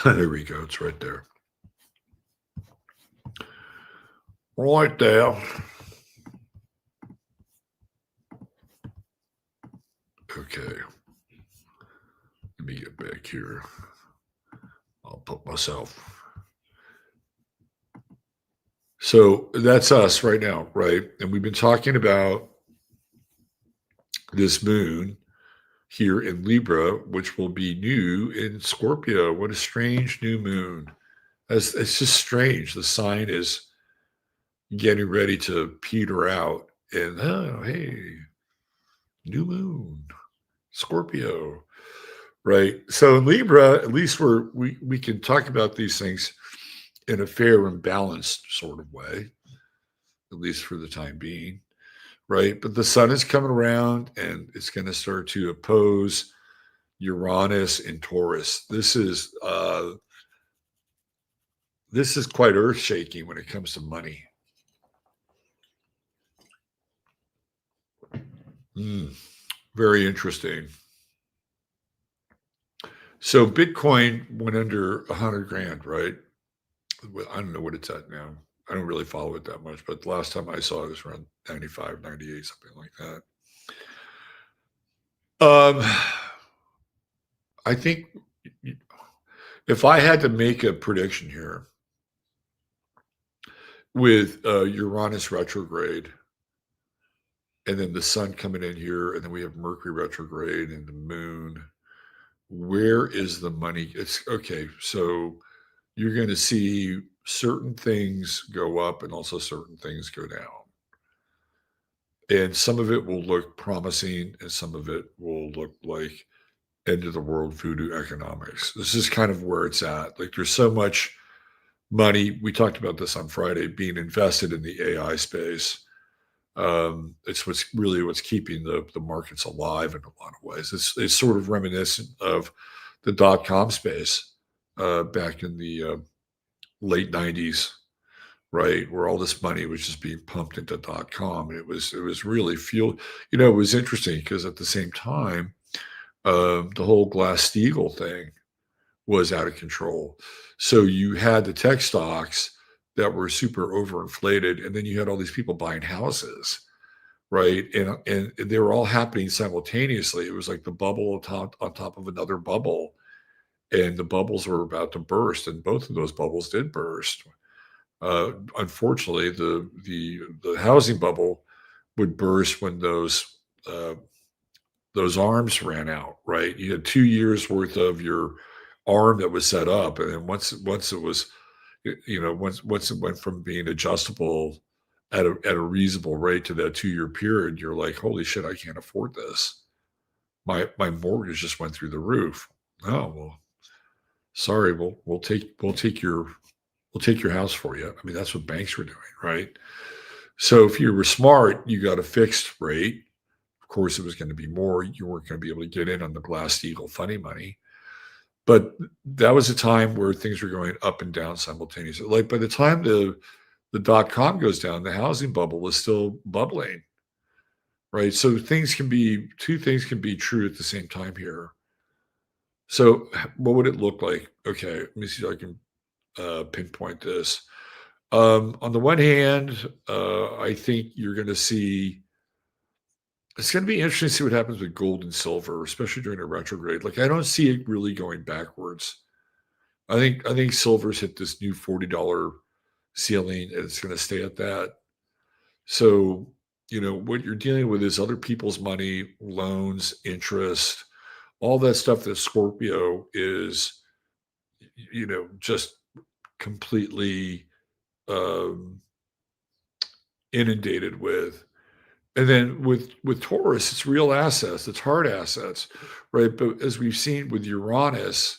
There we go. It's right there. Right there. Okay. Let me get back here. I'll put myself. So that's us right now, right? And we've been talking about this moon here in Libra, which will be new in Scorpio. What a strange new moon. It's just strange. The sign is getting ready to peter out. And oh, hey, new moon, Scorpio, right? So in Libra, at least we can talk about these things in a fair and balanced sort of way, at least for the time being, right? But the sun is coming around and it's going to start to oppose Uranus in Taurus. This is quite earth shaking when it comes to money. Very interesting. So Bitcoin went under 100 grand, right? I don't know what it's at now. I don't really follow it that much, but the last time I saw it was around 95, 98, something like that. I think if I had to make a prediction here with Uranus retrograde, and then the sun coming in here, and then we have Mercury retrograde and the moon, where is the money? It's okay. So you're going to see certain things go up and also certain things go down. And some of it will look promising and some of it will look like end of the world voodoo economics. This is kind of where it's at. Like there's so much money. We talked about this on Friday being invested in the AI space. It's what's keeping the markets alive in a lot of ways. It's sort of reminiscent of the dot-com space back in the late 90s, right, where all this money was just being pumped into .com. And it was really fueled. It was interesting because at the same time, the whole Glass-Steagall thing was out of control. So you had the tech stocks that were super overinflated, and then you had all these people buying houses, right? And they were all happening simultaneously. It was like the bubble on top of another bubble, and the bubbles were about to burst, and both of those bubbles did burst. Unfortunately, the housing bubble would burst when those arms ran out, right? You had 2 years worth of your arm that was set up, and then once it was, once it went from being adjustable at a reasonable rate to that 2-year period, you're like, holy shit, I can't afford this. My mortgage just went through the roof. Oh well, sorry, we'll take your house for you. I mean, that's what banks were doing, right? So if you were smart, you got a fixed rate. Of course, it was going to be more. You weren't going to be able to get in on the Glass-Steagall funny money. But that was a time where things were going up and down simultaneously. Like by the time the .com goes down, the housing bubble was still bubbling, right? So two things can be true at the same time here. So what would it look like? Okay, let me see if I can pinpoint this. On the one hand, I think you're going to see. It's going to be interesting to see what happens with gold and silver, especially during a retrograde. Like I don't see it really going backwards. I think silver's hit this new $40 ceiling, and it's going to stay at that. So what you're dealing with is other people's money, loans, interest, all that stuff that Scorpio is, just completely inundated with. And then with Taurus, it's real assets, it's hard assets, right? But as we've seen with Uranus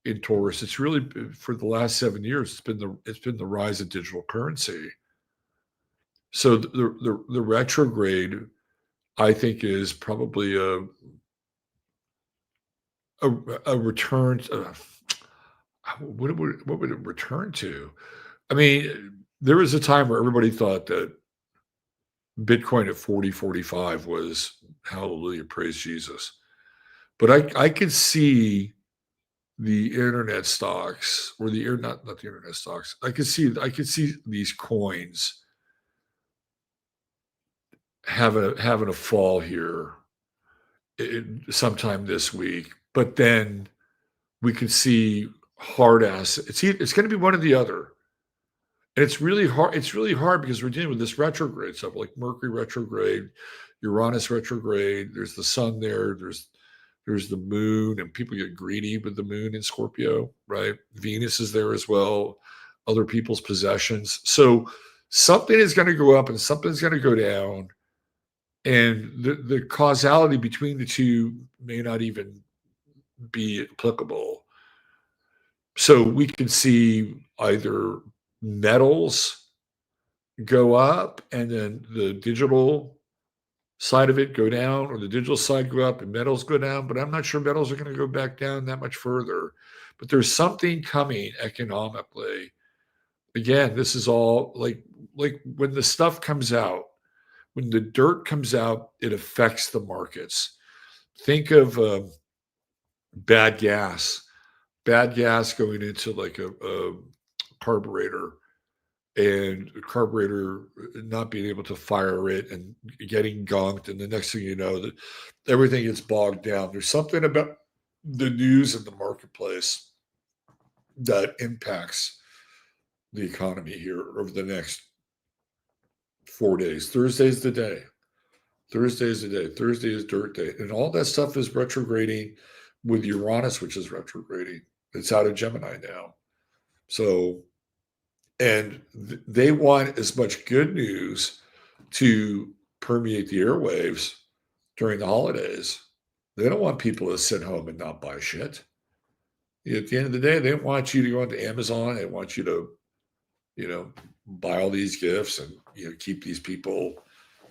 in Taurus, it's really for the last 7 years, it's been the rise of digital currency. So the retrograde, I think, is probably a return. What would it return to? I mean, there was a time where everybody thought that Bitcoin at 40, 45 was hallelujah, praise Jesus. But I could see the internet stocks or not the internet stocks. I could see these coins having a fall here sometime this week, but then we could see hard assets. It's going to be one or the other. And it's really hard. It's really hard because we're dealing with this retrograde stuff, like Mercury retrograde, Uranus retrograde. There's the sun there. There's the moon, and people get greedy with the moon in Scorpio, right? Venus is there as well. Other people's possessions. So something is going to go up and something's going to go down, and the causality between the two may not even be applicable. So we can see either metals go up and then the digital side of it go down, or the digital side go up and metals go down. But I'm not sure metals are going to go back down that much further. But there's something coming economically. Again, this is all like when the stuff comes out, when the dirt comes out, it affects the markets. Think of bad gas, bad gas going into like a carburetor, and the carburetor not being able to fire it and getting gunked. And the next thing you know, that everything gets bogged down. There's something about the news in the marketplace that impacts the economy here over the next 4 days. Thursday's the day. Thursday is the day. Thursday is dirt day. And all that stuff is retrograding with Uranus, which is retrograding. It's out of Gemini now. So, and they want as much good news to permeate the airwaves during the holidays. They don't want people to sit home and not buy shit. At the end of the day, they want you to go onto Amazon. They want you to, buy all these gifts and, keep these people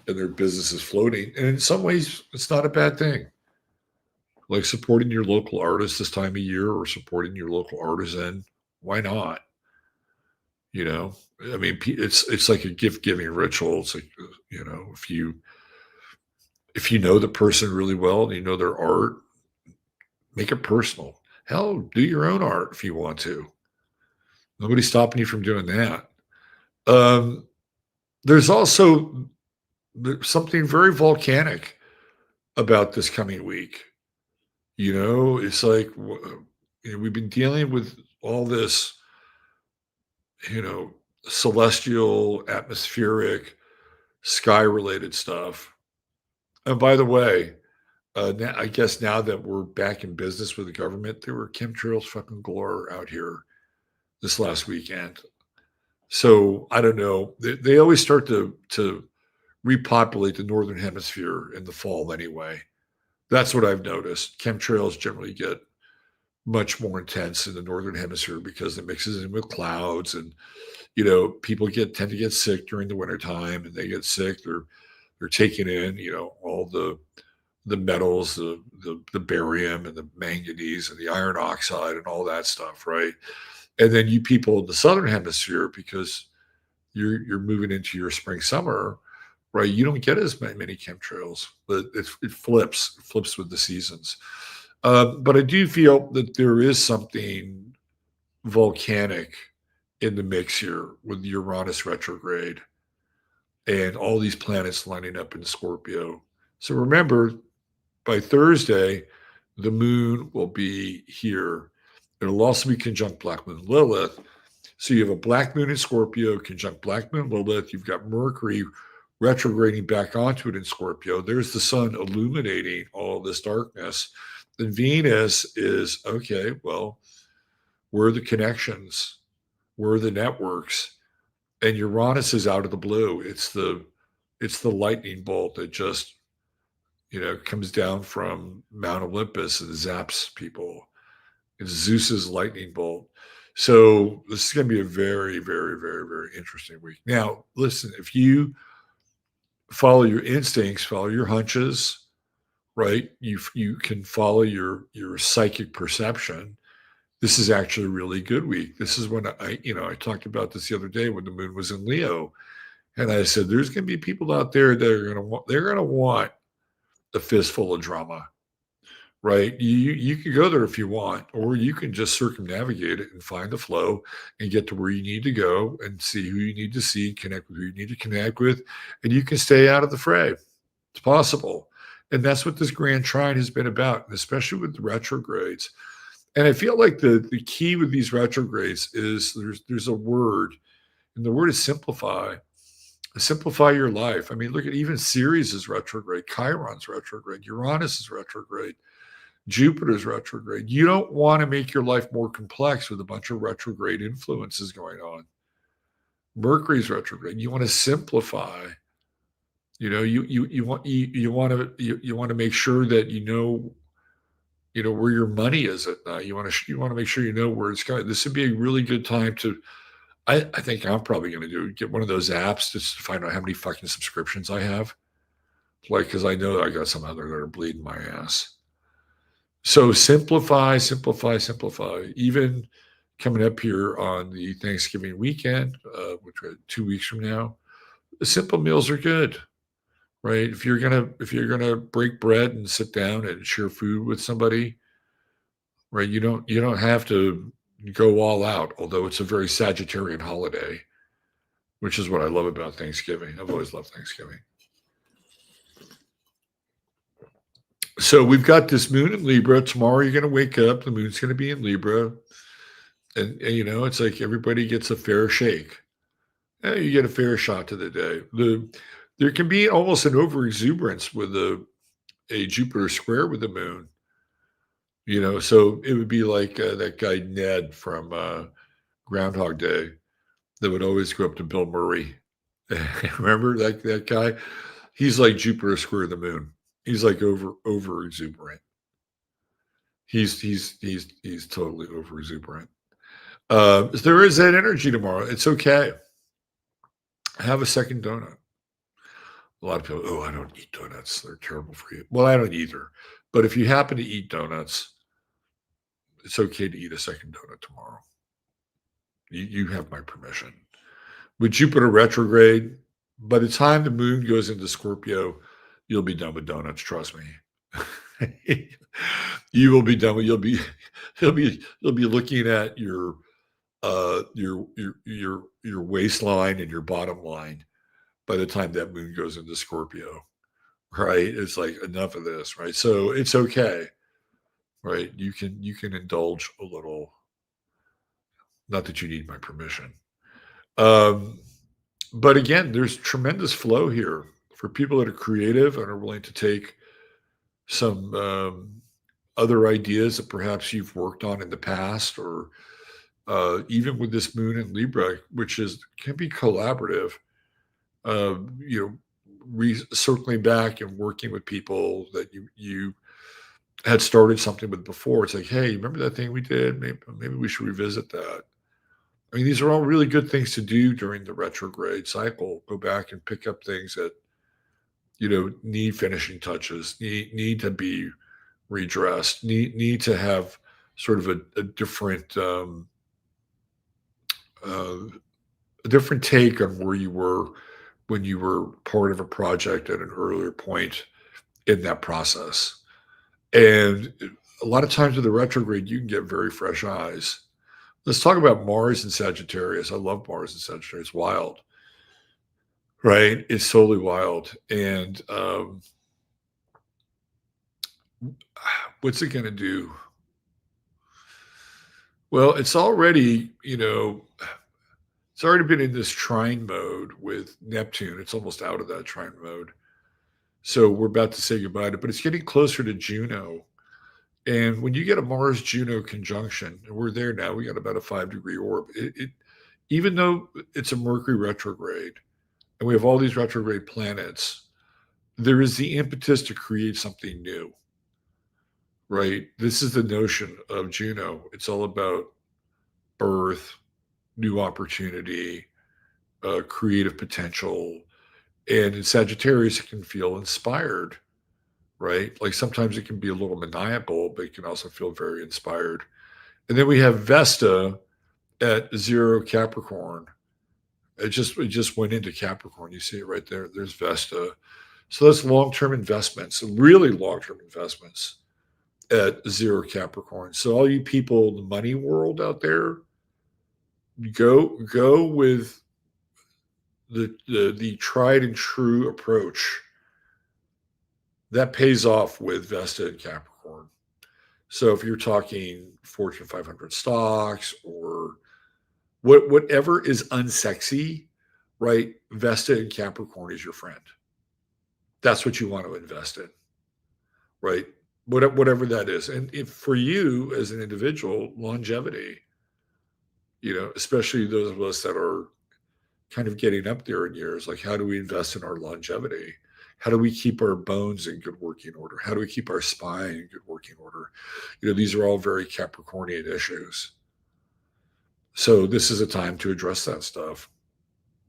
and their businesses floating. And in some ways, it's not a bad thing. Like supporting your local artist this time of year or supporting your local artisan. Why not? I mean, it's like a gift giving ritual. It's like, if you know the person really well and you know their art, make it personal. Hell, do your own art if you want to. Nobody's stopping you from doing that. There's also something very volcanic about this coming week. It's like we've been dealing with all this, celestial, atmospheric, sky-related stuff. And by the way, I guess now that we're back in business with the government, there were chemtrails fucking galore out here this last weekend. So I don't know. They always start to repopulate the northern hemisphere in the fall anyway. That's what I've noticed. Chemtrails generally get much more intense in the northern hemisphere because it mixes in with clouds, and people tend to get sick during the wintertime, and they get sick. They're taking in all the metals, the barium and the manganese and the iron oxide and all that stuff, right? And then you people in the southern hemisphere, because you're moving into your spring summer, right? You don't get as many chemtrails, but it flips with the seasons. But I do feel that there is something volcanic in the mix here with Uranus retrograde and all these planets lining up in Scorpio. So remember, by Thursday, the moon will be here. It'll also be conjunct Black Moon Lilith. So you have a Black Moon in Scorpio, conjunct Black Moon Lilith. You've got Mercury retrograding back onto it in Scorpio. There's the sun illuminating all this darkness. And Venus is, okay, well, where are the connections? Where are the networks? And Uranus is out of the blue. It's the lightning bolt that just, comes down from Mount Olympus and zaps people. It's Zeus's lightning bolt. So this is going to be a very, very, very, very interesting week. Now, listen, if you follow your instincts, follow your hunches, right? You can follow your psychic perception. This is actually a really good week. This is when I talked about this the other day when the moon was in Leo, and I said there's going to be people out there that are going to want a fistful of drama, right? You can go there if you want, or you can just circumnavigate it and find the flow and get to where you need to go and see who you need to see, connect with who you need to connect with, and you can stay out of the fray. It's possible. And that's what this grand trine has been about, and especially with the retrogrades. And I feel like the key with these retrogrades is there's a word, and the word is simplify. Simplify your life. I mean, look at even Ceres is retrograde, Chiron's retrograde, Uranus is retrograde, Jupiter's retrograde. You don't want to make your life more complex with a bunch of retrograde influences going on. Mercury's retrograde. You want to simplify. You want to make sure that where your money is at night. You want to make sure you know where it's going. This would be a really good time to. I think I'm probably going to get one of those apps just to find out how many fucking subscriptions I have. Like, because I know I got some other that are bleeding my ass. So simplify, simplify, simplify. Even coming up here on the Thanksgiving weekend, which is 2 weeks from now, the simple meals are good, right? If you're gonna break bread and sit down and share food with somebody, right? You don't have to go all out. Although it's a very Sagittarian holiday, which is what I love about Thanksgiving. I've always loved Thanksgiving. So we've got this moon in Libra. Tomorrow you're going to wake up. The moon's going to be in Libra. And it's like everybody gets a fair shake. You get a fair shot to the day. There can be almost an overexuberance with a Jupiter square with the moon. So it would be like that guy Ned from Groundhog Day that would always go up to Bill Murray. Remember that guy? He's like Jupiter square the moon. He's like over exuberant. He's totally over exuberant. There is that energy tomorrow. It's okay. Have a second donut. A lot of people, I don't eat donuts. They're terrible for you. Well, I don't either. But if you happen to eat donuts, it's okay to eat a second donut tomorrow. You have my permission. With Jupiter retrograde, by the time the moon goes into Scorpio, you'll be done with donuts. Trust me. You will be done with. You'll be looking at your waistline and your bottom line by the time that moon goes into Scorpio, right? It's like enough of this, right? So it's okay, right? You can indulge a little. Not that you need my permission. But again, there's tremendous flow here for people that are creative and are willing to take some other ideas that perhaps you've worked on in the past, or even with this moon in Libra, which can be collaborative. Circling back and working with people that you had started something with before. It's like, hey, remember that thing we did? Maybe we should revisit that. I mean, these are all really good things to do during the retrograde cycle. Go back and pick up things that need finishing touches, need to be redressed, need to have sort of a different take on where you were when you were part of a project at an earlier point in that process. And a lot of times with the retrograde, you can get very fresh eyes. Let's talk about Mars and Sagittarius. I love Mars and Sagittarius. Wild, right? It's totally wild. And what's it going to do? Well, it's already been in this trine mode with Neptune. It's almost out of that trine mode. So we're about to say goodbye to it, but it's getting closer to Juno. And when you get a Mars-Juno conjunction, and we're there now, we got about a 5-degree orb. Even though it's a Mercury retrograde, and we have all these retrograde planets, there is the impetus to create something new, right? This is the notion of Juno. It's all about birth, new opportunity, creative potential. And in Sagittarius, it can feel inspired, right? Like sometimes it can be a little maniacal, but it can also feel very inspired. And then we have Vesta at 0 Capricorn. It just went into Capricorn. You see it right there. There's Vesta. So that's long-term investments, really long-term investments. at 0 Capricorn. So all you people in the money world out there, go with the tried and true approach that pays off with Vesta and Capricorn. So if you're talking Fortune 500 stocks or whatever is unsexy, right? Vesta and Capricorn is your friend. That's what you want to invest in, right? Whatever that is. And if for you as an individual, longevity, especially those of us that are kind of getting up there in years, like how do we invest in our longevity? How do we keep our bones in good working order? How do we keep our spine in good working order? These are all very Capricornian issues. So this is a time to address that stuff,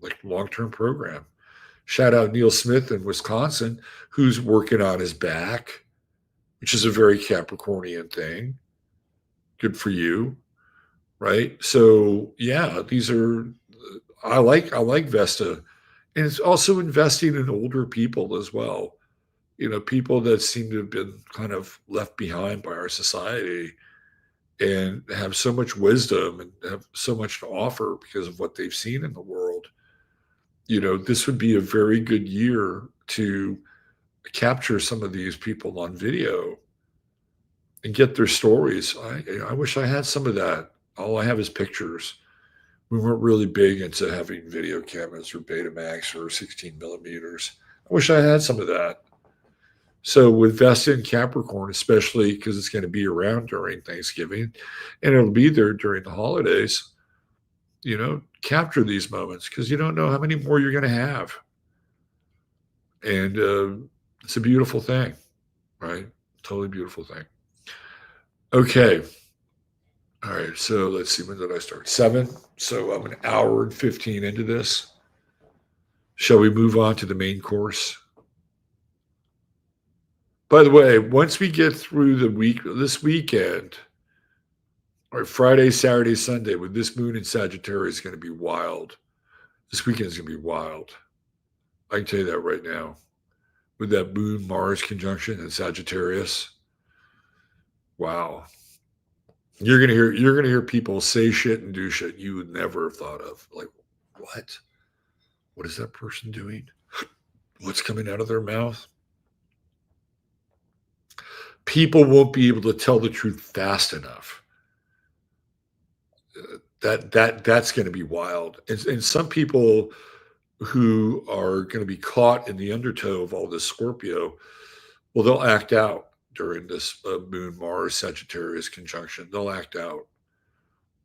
like long-term program. Shout out Neil Smith in Wisconsin, who's working on his back, which is a very Capricornian thing. Good for you, right? So yeah, I like Vesta, and it's also investing in older people as well. People that seem to have been kind of left behind by our society and have so much wisdom and have so much to offer because of what they've seen in the world. This would be a very good year to capture some of these people on video and get their stories. I wish I had some of that. All I have is pictures. We weren't really big into having video cameras or Betamax or 16 millimeters. I wish I had some of that. So with Vesta and Capricorn, especially because it's going to be around during Thanksgiving and it'll be there during the holidays, capture these moments because you don't know how many more you're going to have. And it's a beautiful thing, right? Totally beautiful thing. Okay. All right. So let's see. When did I start? 7. So I'm an hour and 15 into this. Shall we move on to the main course? By the way, once we get through this weekend, or Friday, Saturday, Sunday, with this moon in Sagittarius, is going to be wild. This weekend is going to be wild. I can tell you that right now. With that moon Mars conjunction in Sagittarius, wow. You're gonna hear people say shit and do shit you would never have thought of. Like, what? What is that person doing? What's coming out of their mouth? People won't be able to tell the truth fast enough. That's going to be wild. And some people who are going to be caught in the undertow of all this Scorpio, well, they'll act out during this moon Mars Sagittarius conjunction. They'll act out.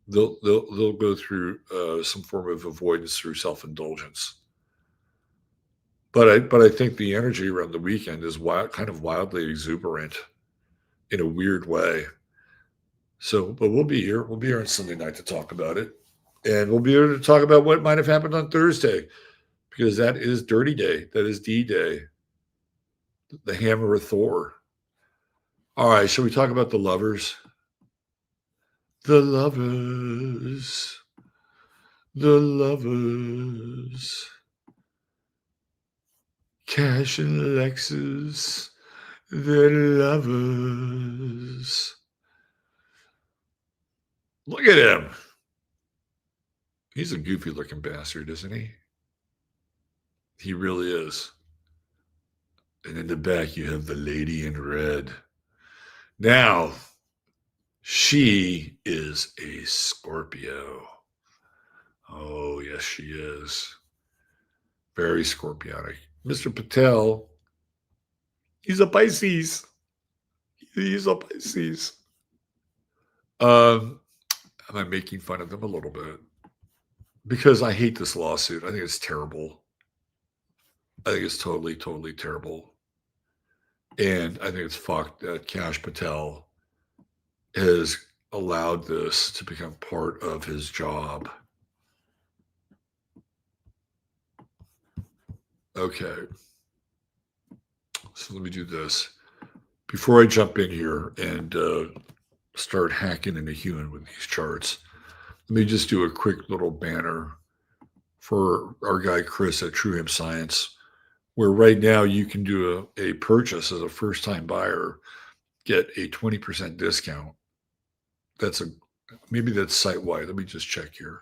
They'll go through some form of avoidance through self-indulgence. But I think the energy around the weekend is kind of wildly exuberant in a weird way. So, but we'll be here. We'll be here on Sunday night to talk about it. And we'll be here to talk about what might have happened on Thursday, because that is Dirty Day. That is D-Day. The Hammer of Thor. All right, shall we talk about the lovers? The lovers. The lovers. Kash and Lexus. The lovers. Look at him. He's a goofy looking bastard, isn't he? He really is. And in the back, you have the lady in red. Now, she is a Scorpio. Oh, yes, she is. Very Scorpionic. Mr. Patel, he's a Pisces. He's a Pisces. Am I making fun of them a little bit? Because I hate this lawsuit. I think it's terrible. I think it's totally, totally terrible. And I think it's fucked that Kash Patel has allowed this to become part of his job. Okay. So let me do this. Before I jump in here and start hacking into human with these charts, let me just do a quick little banner for our guy Chris at True Hemp Science, where right now you can do a purchase as a first-time buyer get a 20% discount. Maybe that's site-wide. Let me just check here.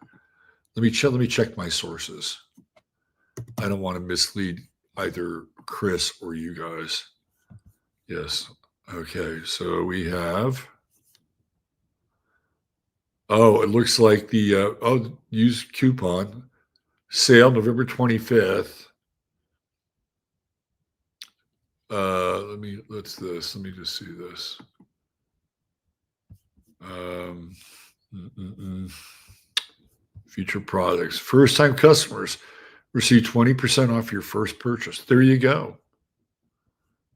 Let me check my sources. I don't want to mislead either Chris or you guys. Yes. Okay. So we have. Oh, it looks like the use coupon sale November 25th. Let me just see this. Future products. First time customers receive 20% off your first purchase. There you go.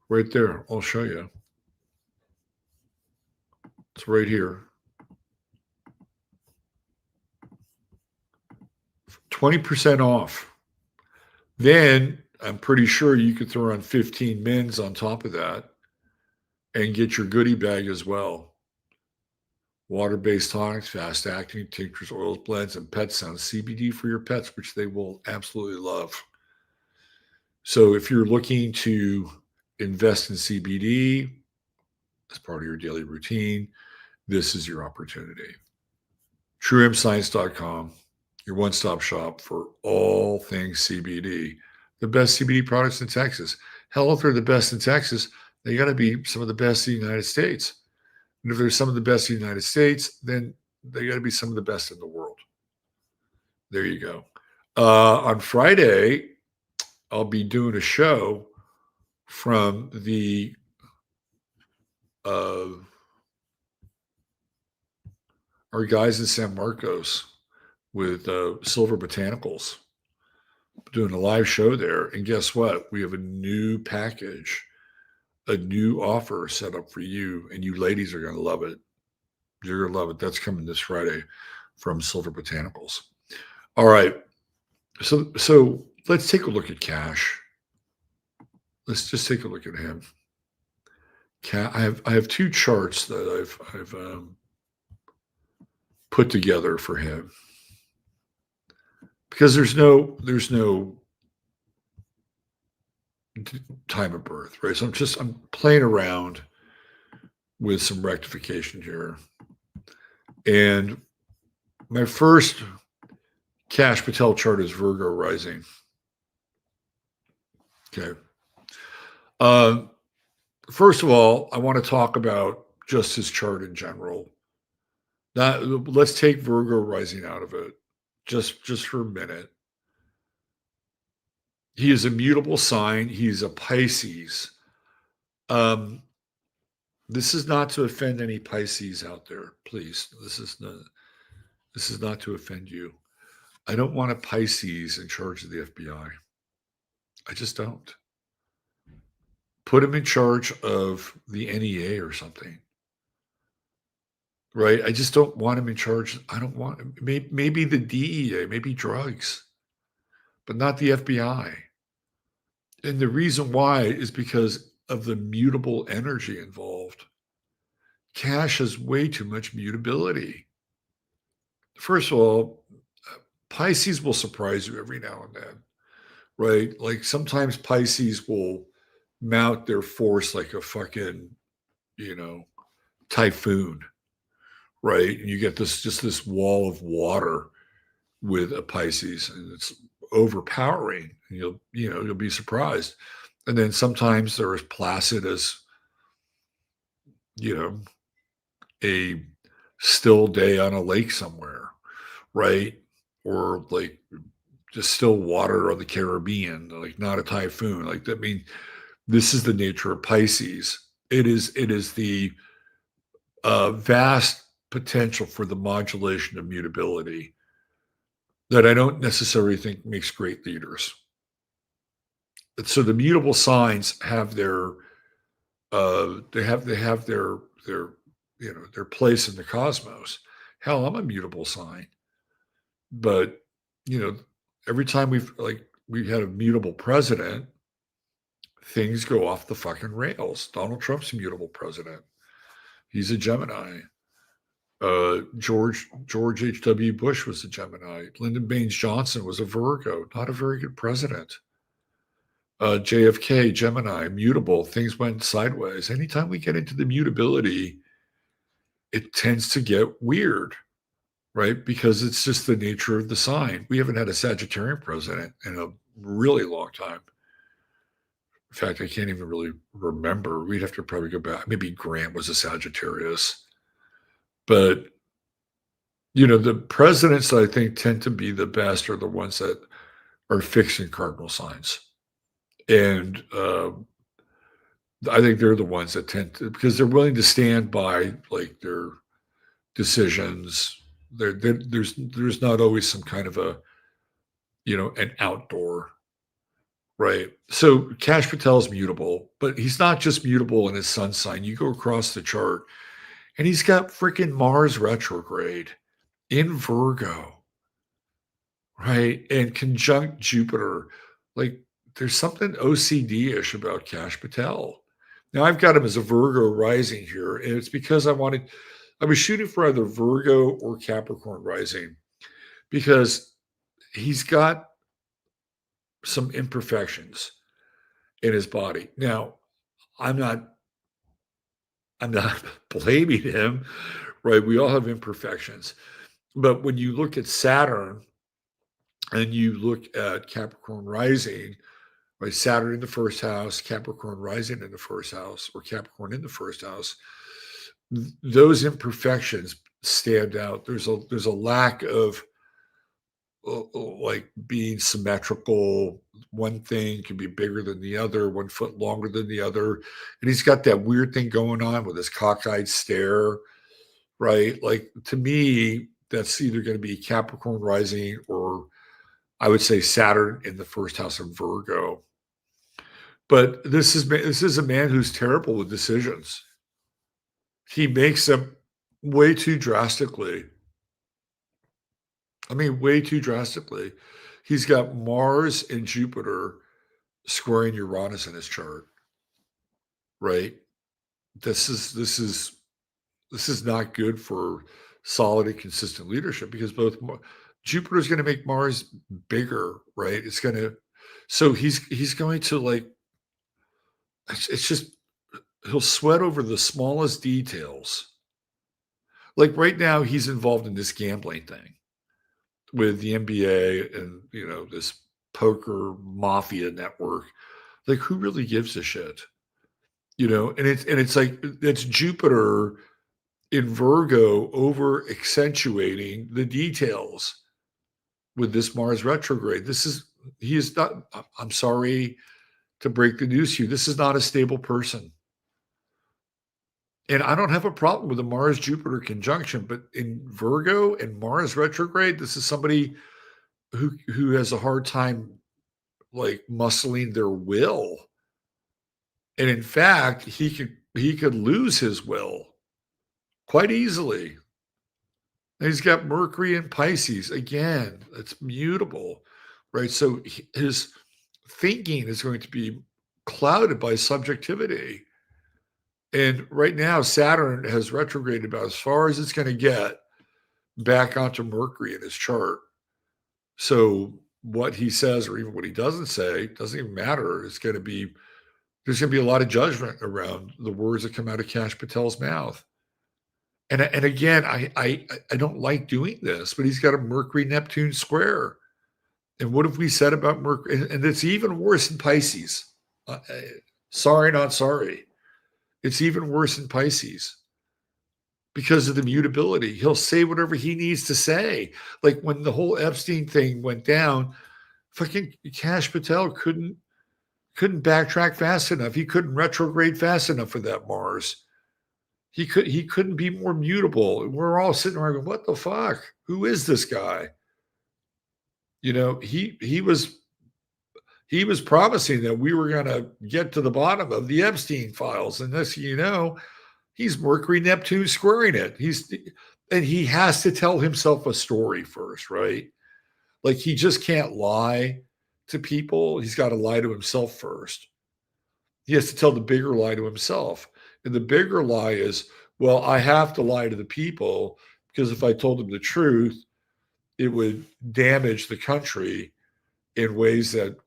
Right there. I'll show you. It's right here. 20% off. Then I'm pretty sure you could throw on 15 mins on top of that and get your goodie bag as well. Water-based tonics, fast-acting tinctures, oils, blends, and pet sounds. CBD for your pets, which they will absolutely love. So if you're looking to invest in CBD as part of your daily routine, this is your opportunity. TrueHempScience.com, your one-stop shop for all things CBD. The best CBD products in Texas. Hell, if they're the best in Texas, they got to be some of the best in the United States. And if they're some of the best in the United States, then they got to be some of the best in the world. There you go. On Friday, I'll be doing a show from the our guys in San Marcos with Silver Botanicals. Doing a live show there. And guess what? We have a new package, a new offer set up for you. And you ladies are going to love it. You're going to love it. That's coming this Friday from Silver Botanicals. All right. So let's take a look at Kash. Let's just take a look at him. I have two charts that I've put together for him because there's no time of birth, right? So I'm playing around with some rectification here. And my first Kash Patel chart is Virgo rising. Okay. First of all, I want to talk about just his chart in general. Let's take Virgo rising out of it just for a minute. He is a mutable sign. He's a Pisces. This is not to offend any Pisces out there, please. This is not to offend you. I don't want a Pisces in charge of the FBI. I just don't. Put him in charge of the NEA or something. Right? I just don't want him in charge. I don't want maybe the DEA, maybe drugs, but not the FBI. And the reason why is because of the mutable energy involved. Kash has way too much mutability. First of all, Pisces will surprise you every now and then, right? Like sometimes Pisces will mount their force like a fucking, typhoon, right? And you get this wall of water with a Pisces, and it's overpowering. And you'll be surprised. And then sometimes they're as placid as, a still day on a lake somewhere, right? Or like just still water on the Caribbean, like not a typhoon. Like that. I mean, this is the nature of Pisces. It is the vast potential for the modulation of mutability that I don't necessarily think makes great leaders. So the mutable signs have their their place in the cosmos. Hell, I'm a mutable sign, but every time we had a mutable president, things go off the fucking rails. Donald Trump's a mutable president. He's a Gemini. George H.W. Bush was a Gemini. Lyndon Baines Johnson was a Virgo. Not a very good president. JFK, Gemini, mutable, things went sideways. Anytime we get into the mutability, it tends to get weird, right? Because it's just the nature of the sign. We haven't had a Sagittarian president in a really long time. In fact, I can't even really remember. We'd have to probably go back. Maybe Grant was a Sagittarius. But, the presidents that I think tend to be the best are the ones that are fixed in cardinal signs. And I think they're the ones that tend to, because they're willing to stand by like their decisions. There's not always some kind of an outdoor, right? So Kash Patel is mutable, but he's not just mutable in his sun sign. You go across the chart, and he's got freaking Mars retrograde in Virgo, right? And conjunct Jupiter. Like there's something OCD-ish about Kash Patel. Now I've got him as a Virgo rising here, and it's because I was shooting for either Virgo or Capricorn rising because he's got some imperfections in his body. Now, I'm not blaming him, right? We all have imperfections. But when you look at Saturn and you look at Capricorn rising, right? Saturn in the first house, Capricorn rising in the first house, or Capricorn in the first house, those imperfections stand out. There's a lack of like being symmetrical. One thing can be bigger than the other, 1 foot longer than the other. And he's got that weird thing going on with his cockeyed stare, right? Like to me, that's either going to be Capricorn rising or I would say Saturn in the first house of Virgo. But this is a man who's terrible with decisions. He makes them way too drastically. I mean, way too drastically. He's got Mars and Jupiter squaring Uranus in his chart, right? This is not good for solid and consistent leadership because Jupiter is going to make Mars bigger, right? So he's going to like, it's just, he'll sweat over the smallest details. Like right now, he's involved in this gambling thing with the NBA and this poker mafia network. Like, who really gives a shit? And it's like it's Jupiter in Virgo over accentuating the details with this Mars retrograde. He is not, I'm sorry to break the news to you, this is not a stable person. And I don't have a problem with the Mars Jupiter conjunction, but in Virgo and Mars retrograde, this is somebody who has a hard time like muscling their will. And in fact, he could lose his will quite easily. And he's got Mercury in Pisces. Again, it's mutable, right? So his thinking is going to be clouded by subjectivity. And right now, Saturn has retrograded about as far as it's going to get back onto Mercury in his chart. So what he says or even what he doesn't say doesn't even matter. There's going to be a lot of judgment around the words that come out of Kash Patel's mouth. And again, I don't like doing this, but he's got a Mercury-Neptune square. And what have we said about Mercury? And it's even worse in Pisces. Sorry, not sorry. It's even worse in Pisces because of the mutability. He'll say whatever he needs to say. Like when the whole Epstein thing went down, fucking Kash Patel couldn't backtrack fast enough. He couldn't retrograde fast enough for that Mars. He couldn't be more mutable. We're all sitting around going, what the fuck? Who is this guy? He was promising that we were going to get to the bottom of the Epstein files. And this, he's Mercury Neptune squaring it. And he has to tell himself a story first, right? Like he just can't lie to people. He's got to lie to himself first. He has to tell the bigger lie to himself. And the bigger lie is, well, I have to lie to the people because if I told them the truth, it would damage the country in ways that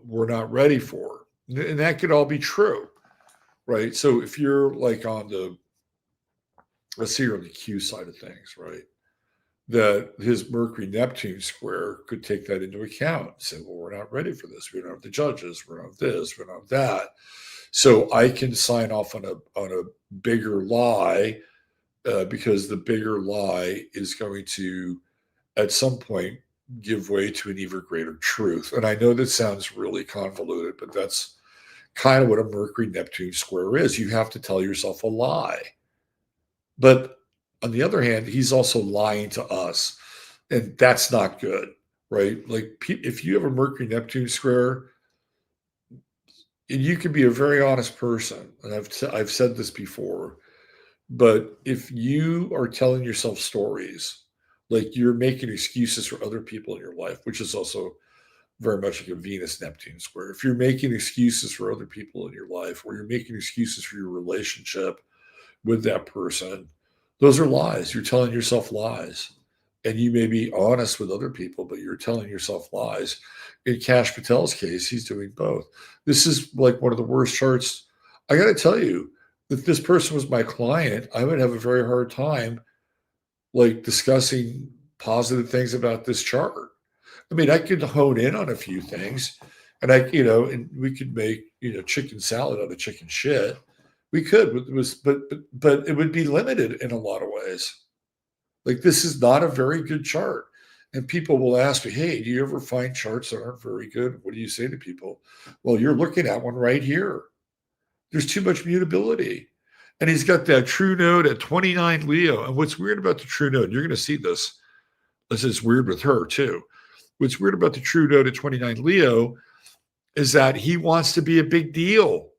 we're not ready for. And that could all be true, right? So if you're like on the, let's say you're on the Q side of things, right? That his Mercury Neptune square could take that into account and say, well, we're not ready for this. We don't have the judges. We don't have this. We don't have that. So I can sign off on a bigger lie because the bigger lie is going to, at some point, give way to an even greater truth. And I know that sounds really convoluted, but that's kind of what a Mercury Neptune square is. You have to tell yourself a lie. But on the other hand, he's also lying to us. And that's not good, right? Like if you have a Mercury Neptune square, and you can be a very honest person, and I've said this before, but if you are telling yourself stories, like you're making excuses for other people in your life, which is also very much like a Venus Neptune square. If you're making excuses for other people in your life, or you're making excuses for your relationship with that person, those are lies. You're telling yourself lies. And you may be honest with other people, but you're telling yourself lies. In Kash Patel's case, he's doing both. This is like one of the worst charts. I got to tell you, if this person was my client, I would have a very hard time like discussing positive things about this chart. I mean, I could hone in on a few things, and and we could make chicken salad out of chicken shit. We could, but it would be limited in a lot of ways. Like this is not a very good chart, and people will ask me, "Hey, do you ever find charts that aren't very good?" What do you say to people? Well, you're looking at one right here. There's too much mutability. And he's got that true node at 29 Leo. And what's weird about the true node, you're going to see this. This is weird with her too. What's weird about the true node at 29 Leo is that he wants to be a big deal.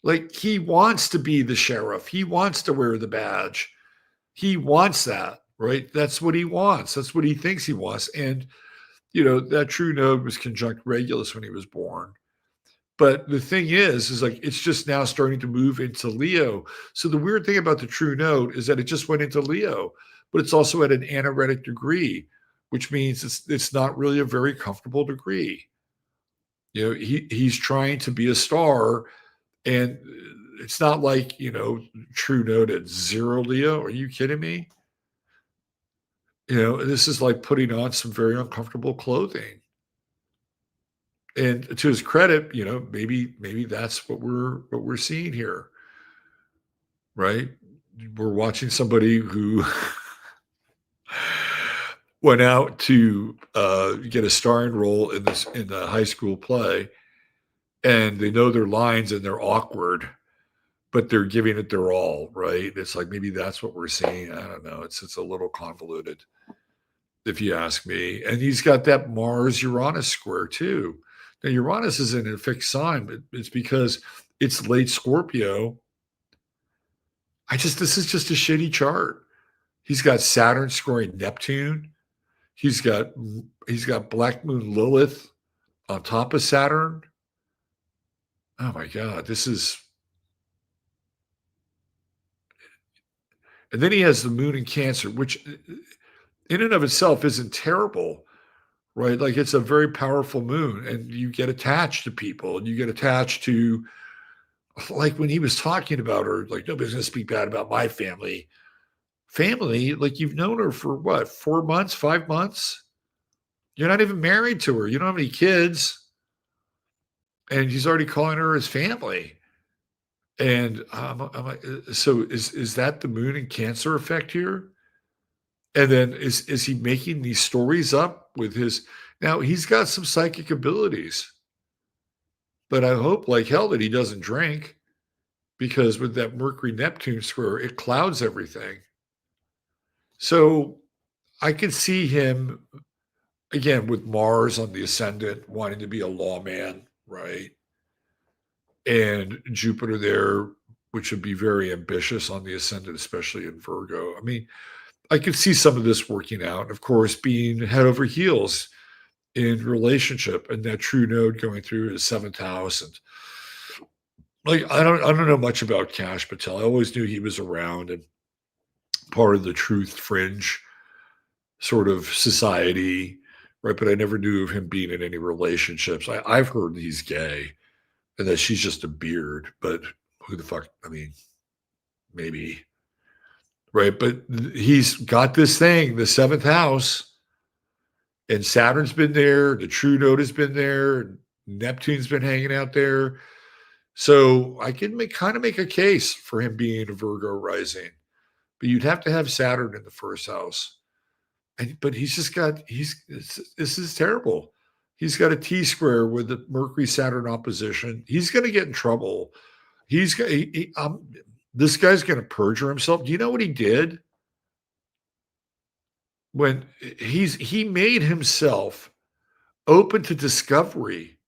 Like he wants to be the sheriff. He wants to wear the badge. He wants that, right? That's what he wants. That's what he thinks he wants. And, that true node was conjunct Regulus when he was born. But the thing is like it's just now starting to move into Leo. So the weird thing about the true node is that it just went into Leo, but it's also at an anaretic degree, which means it's not really a very comfortable degree. He's trying to be a star, and it's not like true node at 0 Leo. Are you kidding me? This is like putting on some very uncomfortable clothing. And to his credit, maybe that's what we're seeing here, right? We're watching somebody who went out to get a starring role in the high school play, and they know their lines and they're awkward, but they're giving it their all, right? It's like maybe that's what we're seeing. I don't know. It's a little convoluted, if you ask me. And he's got that Mars Uranus square too. Now, Uranus is in a fixed sign, but it's because it's late Scorpio. This is just a shitty chart. He's got Saturn scoring Neptune. He's got Black Moon Lilith on top of Saturn. Oh my God, this is. And then he has the moon in Cancer, which in and of itself isn't terrible. Right? Like it's a very powerful moon, and you get attached to people, and you get attached to, like when he was talking about her, like nobody's going to speak bad about my family. Family, like you've known her for what, 4 months, 5 months? You're not even married to her. You don't have any kids. And he's already calling her his family. And I'm like, so is that the moon and Cancer effect here? And then is he making these stories up with his? Now he's got some psychic abilities, but I hope like hell that he doesn't drink, because with that Mercury Neptune square, it clouds everything. So I could see him again with Mars on the ascendant wanting to be a lawman, right? And Jupiter there, which would be very ambitious on the ascendant, especially in Virgo. I mean, I could see some of this working out. Of course, being head over heels in relationship, and that true node going through his 7th house. And like, I don't know much about Kash Patel. I always knew he was around and part of the truth fringe sort of society, right? But I never knew of him being in any relationships. I've heard he's gay and that she's just a beard, but who the fuck? I mean, maybe, right? But he's got this thing, the seventh house, and Saturn's been there, the true node has been there, Neptune's been hanging out there. So I can kind of make a case for him being a Virgo rising, but you'd have to have Saturn in the first house. But he's just got this is terrible. He's got a T square with the Mercury Saturn opposition. He's going to get in trouble. He's got this guy's going to perjure himself. Do you know what he did? When he made himself open to discovery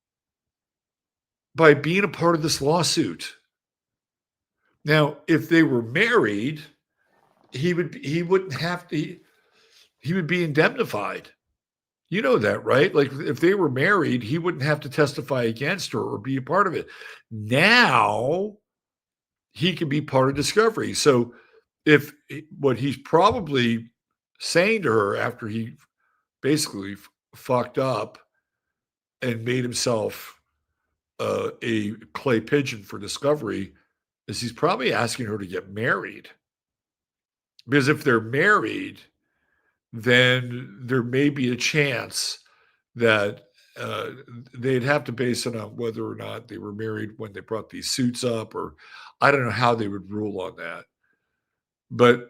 by being a part of this lawsuit. Now, if they were married, he wouldn't have to, he would be indemnified. You know that, right? Like if they were married, he wouldn't have to testify against her or be a part of it. Now he can be part of discovery. So if what he's probably saying to her after he basically fucked up and made himself a clay pigeon for discovery is he's probably asking her to get married. Because if they're married, then there may be a chance that they'd have to base it on whether or not they were married when they brought these suits up, or I don't know how they would rule on that. But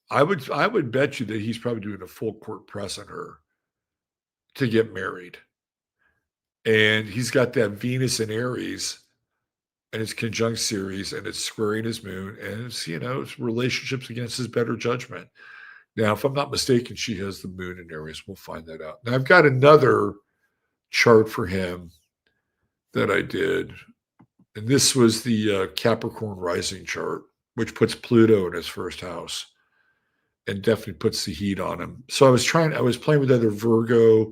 I would bet you that he's probably doing a full court press on her to get married. And he's got that Venus in Aries and it's conjunct Ceres and it's squaring his moon and it's, it's relationships against his better judgment. Now, if I'm not mistaken, she has the moon in Aries. We'll find that out. Now, I've got another chart for him that I did. And this was the Capricorn rising chart, which puts Pluto in his first house and definitely puts the heat on him. So I was playing with either Virgo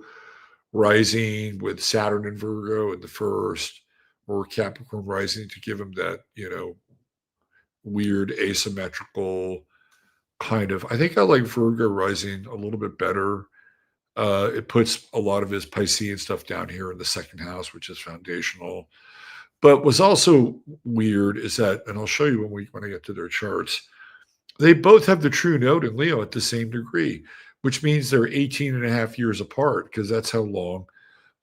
rising with Saturn and Virgo in the first, or Capricorn rising to give him that, weird asymmetrical kind of. I think I like Virgo rising a little bit better. It puts a lot of his Piscean stuff down here in the second house, which is foundational. But what's also weird is that, and I'll show you when I get to their charts, they both have the true node in Leo at the same degree, which means they're 18 and a half years apart, because that's how long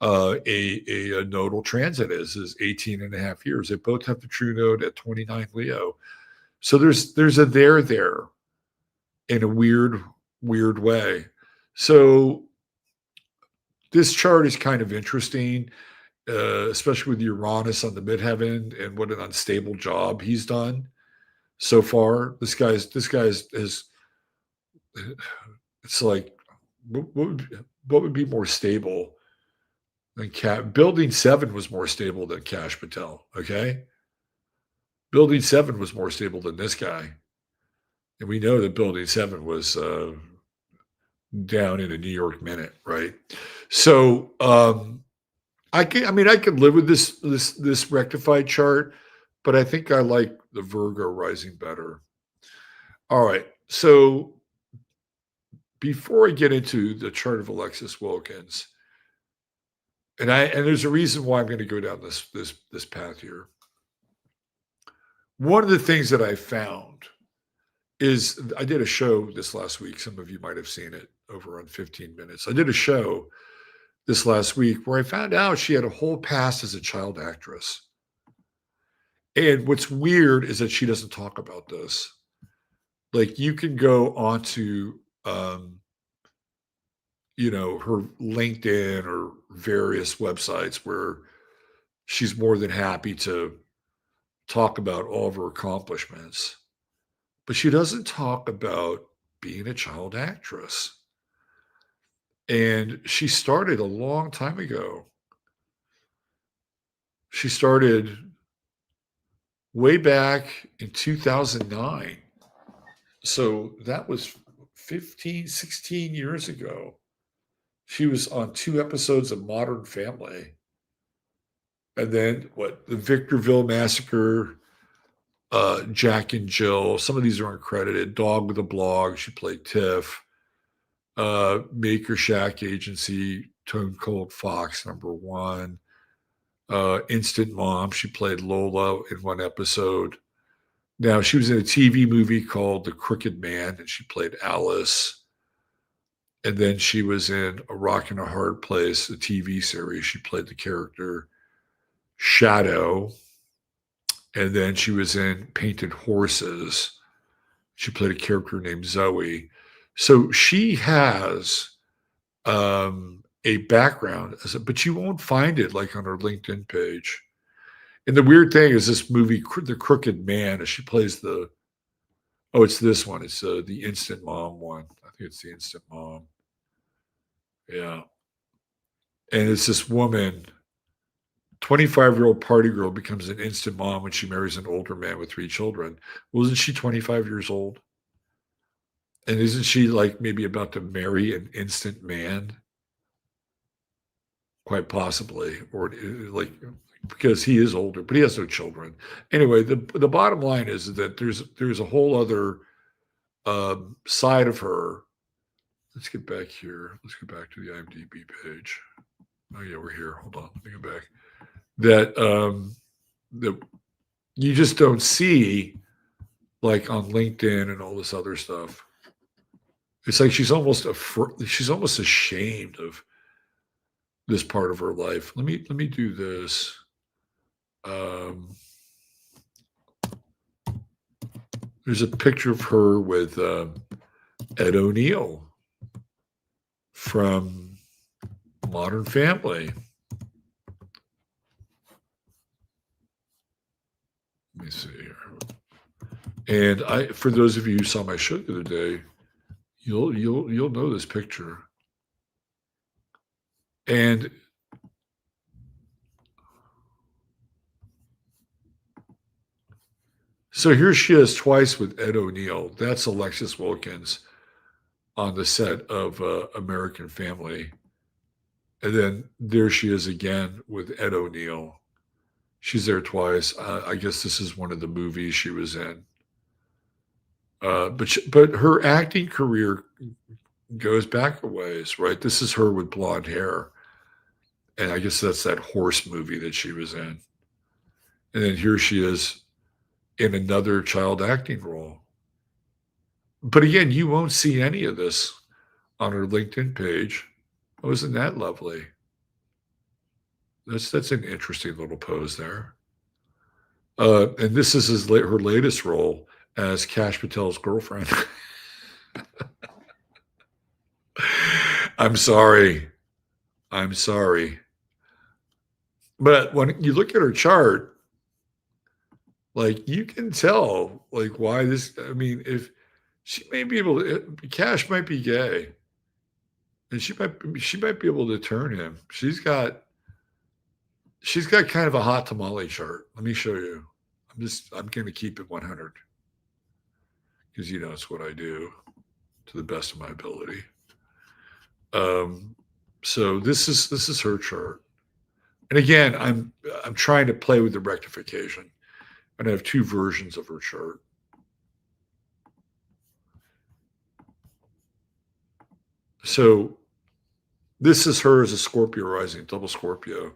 a nodal transit is 18 and a half years. They both have the true node at 29 Leo. So there's a there in a weird way. So this chart is kind of interesting, especially with Uranus on the midheaven and what an unstable job he's done so far. This guy's is, it's like, what would be more stable than Building 7 was more stable than Kash Patel. Okay. Building 7 was more stable than this guy. And we know that Building 7 was down in a New York minute, right? So I could live with this rectified chart, but I think I like the Virgo rising better. All right. So before I get into the chart of Alexis Wilkins, and there's a reason why I'm going to go down this path here. One of the things that I found is I did a show this last week. Some of you might have seen it over on 15 Minutes. I did a show this last week where I found out she had a whole past as a child actress. And what's weird is that she doesn't talk about this. Like, you can go onto, her LinkedIn or various websites where she's more than happy to talk about all of her accomplishments. But she doesn't talk about being a child actress. And she started a long time ago. She started way back in 2009. So that was 15, 16 years ago. She was on 2 episodes of Modern Family. And then the Victorville Massacre, Jack and Jill. Some of these are uncredited. Dog with a Blog. She played Tiff. Maker Shack Agency. Stone Cold Fox, #1. Instant Mom, she played Lola in one episode. Now, she was in a TV movie called The Crooked Man, and she played Alice. And then she was in A Rock and a Hard Place, a TV series. She played the character Shadow. And then she was in Painted Horses. She played a character named Zoe. So she has a background, but you won't find it like on her LinkedIn page. And the weird thing is this movie, The Crooked Man, she plays it's this one. It's the Instant Mom one. I think it's the Instant Mom. Yeah. And it's this woman, 25-year-old party girl, becomes an instant mom when she marries an older man with 3 children. Wasn't she 25 years old? And isn't she like maybe about to marry an instant man? Quite possibly, or like because he is older, but he has no children. Anyway, the bottom line is that there's a whole other side of her. Let's get back here. Let's get back to the IMDb page. Oh yeah, we're here. Hold on, let me go back. That you just don't see like on LinkedIn and all this other stuff. It's like she's almost ashamed of this part of her life. Let me do this. There's a picture of her with Ed O'Neill from Modern Family. Let me see here. And for those of you who saw my show the other day, you'll know this picture. And so here she is twice with Ed O'Neill. That's Alexis Wilkins on the set of American Family. And then there she is again with Ed O'Neill. She's there twice. I guess this is one of the movies she was in. But her acting career goes back a ways, right? This is her with blonde hair. And I guess that's that horse movie that she was in. And then here she is in another child acting role. But again, you won't see any of this on her LinkedIn page. Oh, isn't that lovely? That's an interesting little pose there. And this is her latest role as Kash Patel's girlfriend. I'm sorry. But when you look at her chart, like you can tell like why if she may be able to, Kash might be gay. And she might be able to turn him. She's got kind of a hot tamale chart. Let me show you. I'm going to keep it 100 because it's what I do to the best of my ability. So this is her chart, and again, I'm trying to play with the rectification, and I have 2 versions of her chart. So this is her as a Scorpio rising, double Scorpio.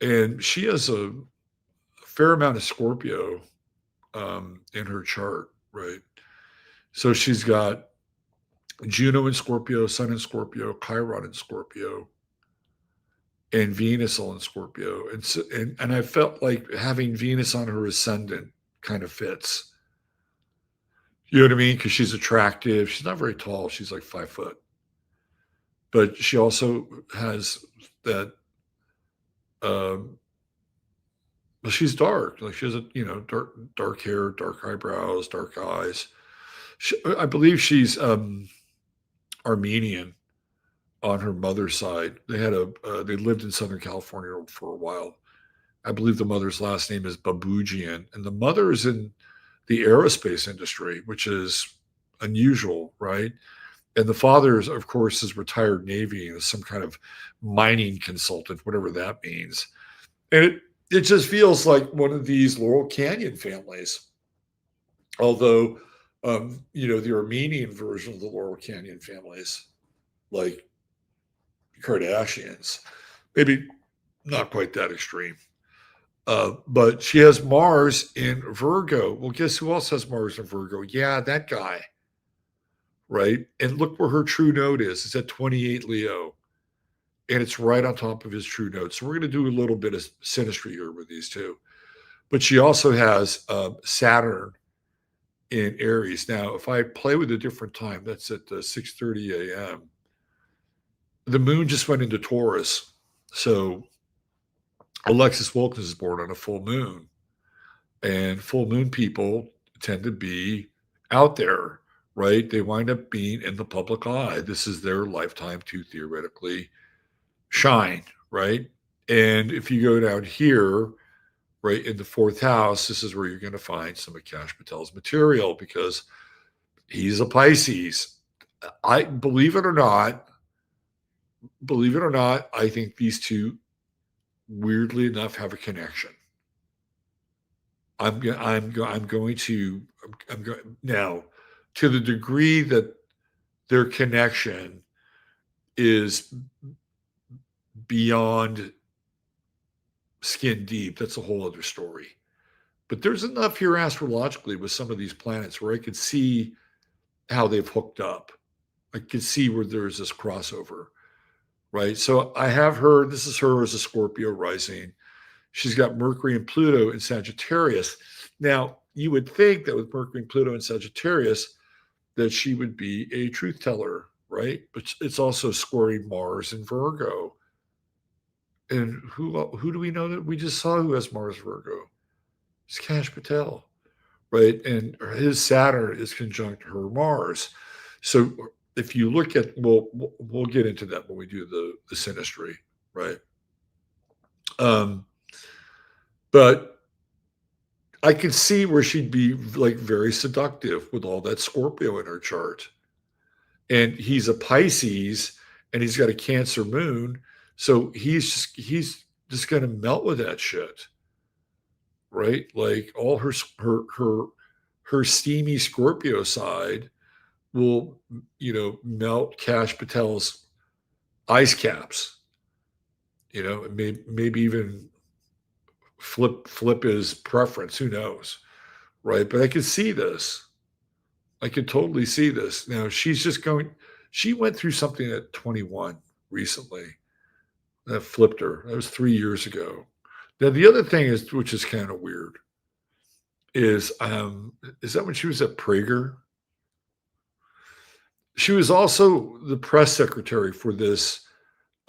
And she has a fair amount of Scorpio in her chart, right? So she's got Juno in Scorpio, Sun in Scorpio, Chiron in Scorpio, and Venus all in Scorpio. And I felt like having Venus on her ascendant kind of fits. You know what I mean? Because she's attractive. She's not very tall. She's like 5 foot. But she also has that she's dark. Like she has dark hair, dark eyebrows, dark eyes. I believe she's Armenian on her mother's side. They lived in Southern California for a while. I believe the mother's last name is Babujian, and the mother is in the aerospace industry, which is unusual, right? And the father, of course, is retired Navy and is some kind of mining consultant, whatever that means. And it just feels like one of these Laurel Canyon families. Although, the Armenian version of the Laurel Canyon families, like Kardashians. Maybe not quite that extreme. But she has Mars in Virgo. Well, guess who else has Mars in Virgo? Yeah, that guy, right? And look where her true node is. It's at 28 Leo, and it's right on top of his true node. So we're going to do a little bit of synastry here with these two. But she also has Saturn in Aries. Now, if I play with a different time, that's at 6:30 a.m. The moon just went into Taurus. So Alexis Wilkins is born on a full moon. And full moon people tend to be out there, right? They wind up being in the public eye. This is their lifetime to theoretically shine, right? And if you go down here, right, in the fourth house, this is where you're going to find some of Kash Patel's material because he's a Pisces. I believe it or not, I think these two, weirdly enough, have a connection. I'm going to now, to the degree that their connection is beyond skin deep, that's a whole other story. But there's enough here astrologically with some of these planets where I could see how they've hooked up. I could see where there's this crossover, right? So I have her, this is her as a Scorpio rising. She's got Mercury and Pluto in Sagittarius. Now, you would think that with Mercury and Pluto in Sagittarius, that she would be a truth teller, right? But it's also squaring Mars and Virgo. And who do we know that we just saw who has Mars Virgo? It's Kash Patel, right? And his Saturn is conjunct her Mars. So if you look at, we'll get into that when we do the synastry, right? But I could see where she'd be like very seductive with all that Scorpio in her chart. And he's a Pisces and he's got a Cancer moon. So he's just going to melt with that shit. Right? Like all her steamy Scorpio side will, melt Kash Patel's ice caps. Maybe even flip his preference. Who knows, right? But I could see this. I could totally see this. Now she went through something at 21 recently that flipped her. That was 3 years ago. Now the other thing is, which is kind of weird, is that when she was at Prager? She was also the press secretary for this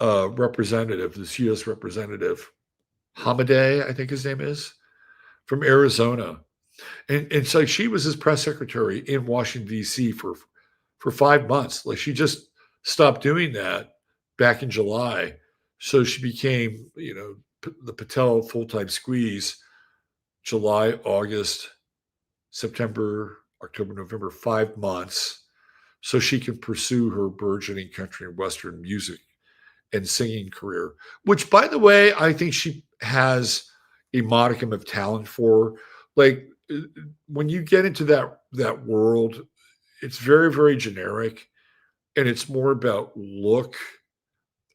representative, this U.S. representative, Hamadeh, I think his name is, from Arizona. And so she was his press secretary in Washington, D.C. for 5 months. Like she just stopped doing that back in July. So she became, the Patel full-time squeeze, July, August, September, October, November, 5 months. So she can pursue her burgeoning country and Western music and singing career, which, by the way, I think she has a modicum of talent for. Like when you get into that world, it's very, very generic, and it's more about look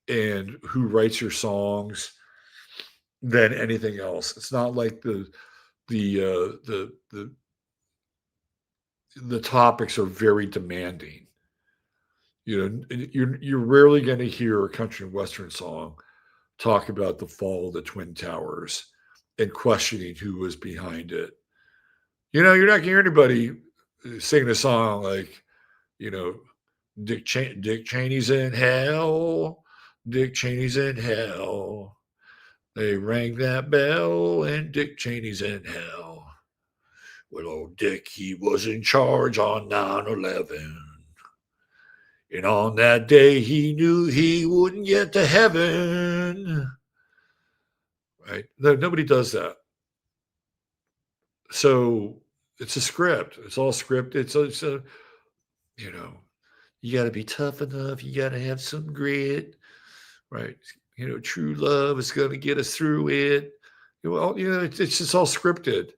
and who writes your songs than anything else. It's not like the topics are very demanding. You're rarely going to hear a country and Western song talk about the fall of the Twin Towers and questioning who was behind it. You're not going to hear anybody singing a song like, Dick Cheney's in hell. Dick Cheney's in hell. They rang that bell and Dick Cheney's in hell. Well, old Dick, he was in charge on 9/11. And on that day, he knew he wouldn't get to heaven. Right? Nobody does that. So it's a script. It's all scripted. It's a you got to be tough enough. You got to have some grit, right? True love is going to get us through it. It's just all scripted,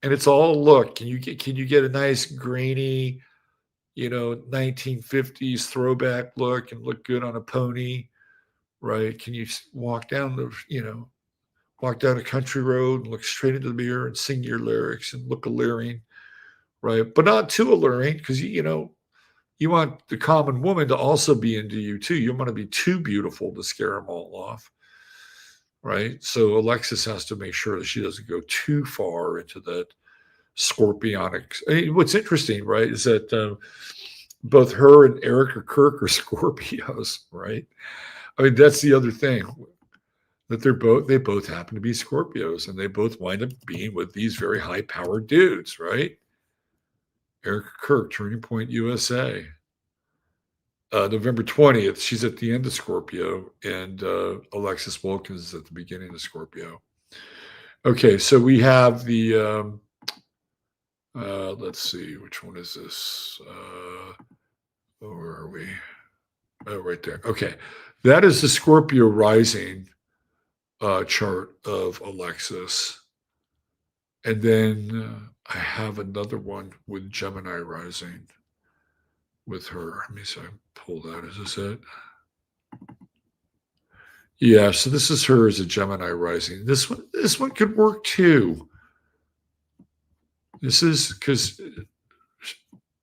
and it's all look. Can you get a nice grainy 1950s throwback look and look good on a pony, right? Can you walk down a country road and look straight into the mirror and sing your lyrics and look alluring, right? But not too alluring because you want the common woman to also be into you too. You don't want to be too beautiful to scare them all off, right? So Alexis has to make sure that she doesn't go too far into that scorpionic. What's interesting, right, is that both her and Erica Kirk are Scorpios, right? I mean, that's the other thing, that they both happen to be Scorpios, and they both wind up being with these very high powered dudes, right? Erica Kirk, Turning Point USA. November 20th, she's at the end of Scorpio, and Alexis Wilkins is at the beginning of Scorpio. Okay, so we have the, let's see, which one is this? Where are we? Oh, right there. Okay, that is the Scorpio rising chart of Alexis. And then I have another one with Gemini rising with her. Let me see, pull that. Is this it? Yeah, so this is her as a Gemini rising. This one could work too. This is because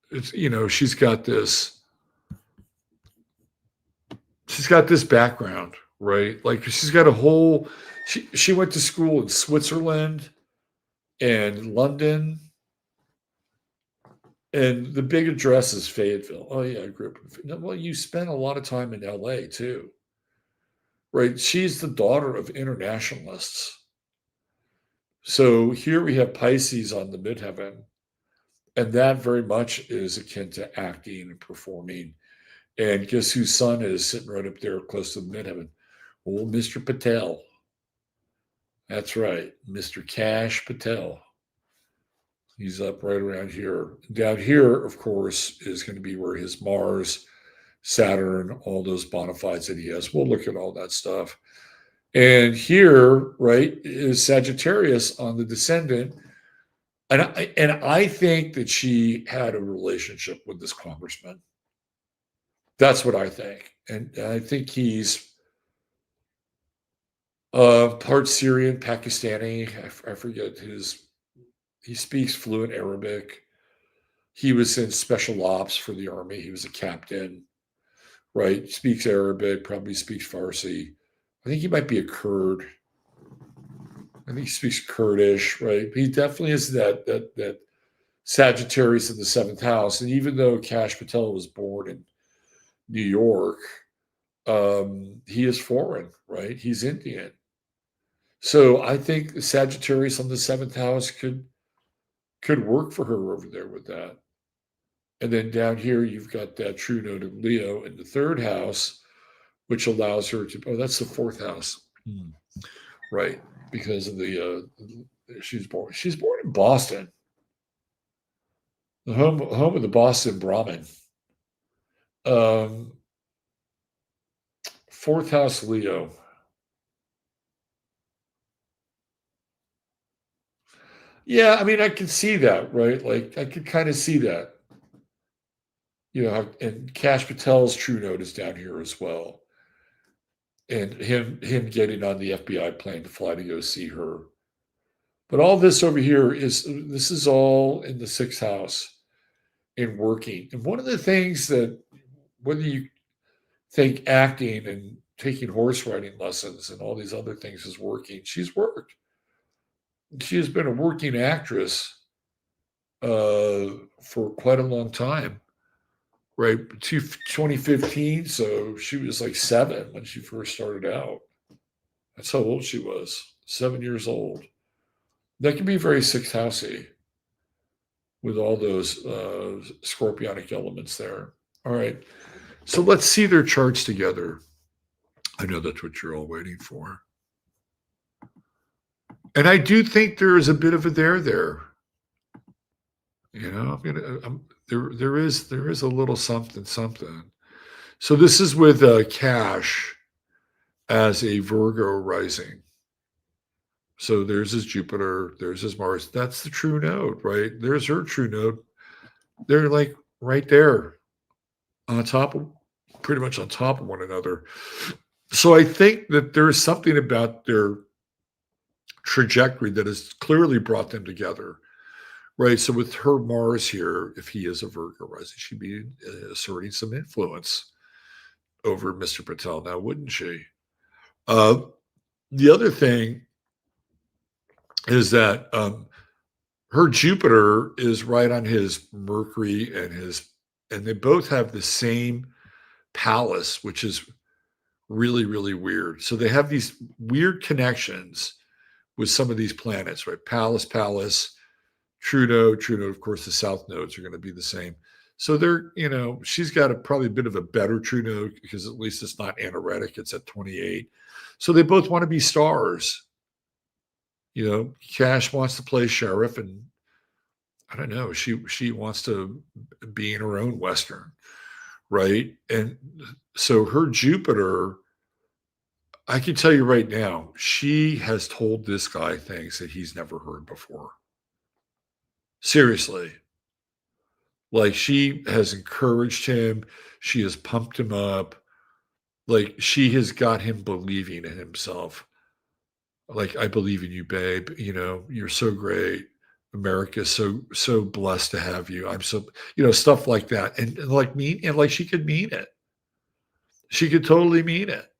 it's she's got this background, right? Like she's got a whole. She went to school in Switzerland and London. And the big address is Fayetteville. Oh, yeah, I grew up in. Well, you spent a lot of time in LA too, right? She's the daughter of internationalists. So here we have Pisces on the midheaven, and that very much is akin to acting and performing. And guess whose son is sitting right up there close to the midheaven? Well, Mr. Patel. That's right, Mr. Kash Patel. He's up right around here. Down here, of course, is going to be where his Mars, Saturn, all those bona fides that he has. We'll look at all that stuff. And here, right, is Sagittarius on the descendant. And I think that she had a relationship with this congressman. That's what I think. And I think he's part Syrian, Pakistani. I forget his. He speaks fluent Arabic. He was in special ops for the army. He was a captain, right? Speaks Arabic, probably speaks Farsi. I think he might be a Kurd. I think he speaks Kurdish, right? He definitely is that Sagittarius in the seventh house. And even though Kash Patel was born in New York, he is foreign, right? He's Indian. So I think the Sagittarius on the seventh house could work for her over there with that. And then down here, you've got that true node of Leo in the third house, which allows her to, that's the fourth house. Right. Because of the, she's born in Boston, the home of the Boston Brahmin. Fourth house Leo. Yeah, I mean, I can see that, right? Like, I could kind of see that. And Kash Patel's true node is down here as well. And him getting on the FBI plane to fly to go see her. But all this over here this is all in the sixth house and working. And one of the things that, whether you think acting and taking horse riding lessons and all these other things is working, she's worked. She has been a working actress for quite a long time, right? 2015, so she was like 7 when she first started out. That's how old she was, 7 years old. That can be very sixth housey with all those scorpionic elements there. All right, so let's see their charts together. I know that's what you're all waiting for. And I do think there is a bit of a there. There is a little something. So this is with Kash as a Virgo rising. So there's his Jupiter, there's his Mars. That's the true node, right? There's her true node. They're like right there on top of pretty much on top of one another. So I think that there is something about their trajectory that has clearly brought them together, right? So with her Mars here, if he is a Virgo rising, she'd be asserting some influence over Mr. Patel now, wouldn't she? Uh, the other thing is that her Jupiter is right on his Mercury and they both have the same palace, which is really, really weird. So they have these weird connections with some of these planets, right? Pallas, True Node, of course, the South nodes are going to be the same. So she's got probably a bit of a better True Node because at least it's not anoretic, it's at 28. So they both want to be stars. Kash wants to play sheriff, and I don't know, she wants to be in her own Western, right? And so her Jupiter, I can tell you right now, she has told this guy things that he's never heard before. Seriously. Like, she has encouraged him, she has pumped him up, like, she has got him believing in himself. Like, "I believe in you, babe, you're so great. America's so blessed to have you. I'm so" stuff like that, and like, she could mean it. She could totally mean it,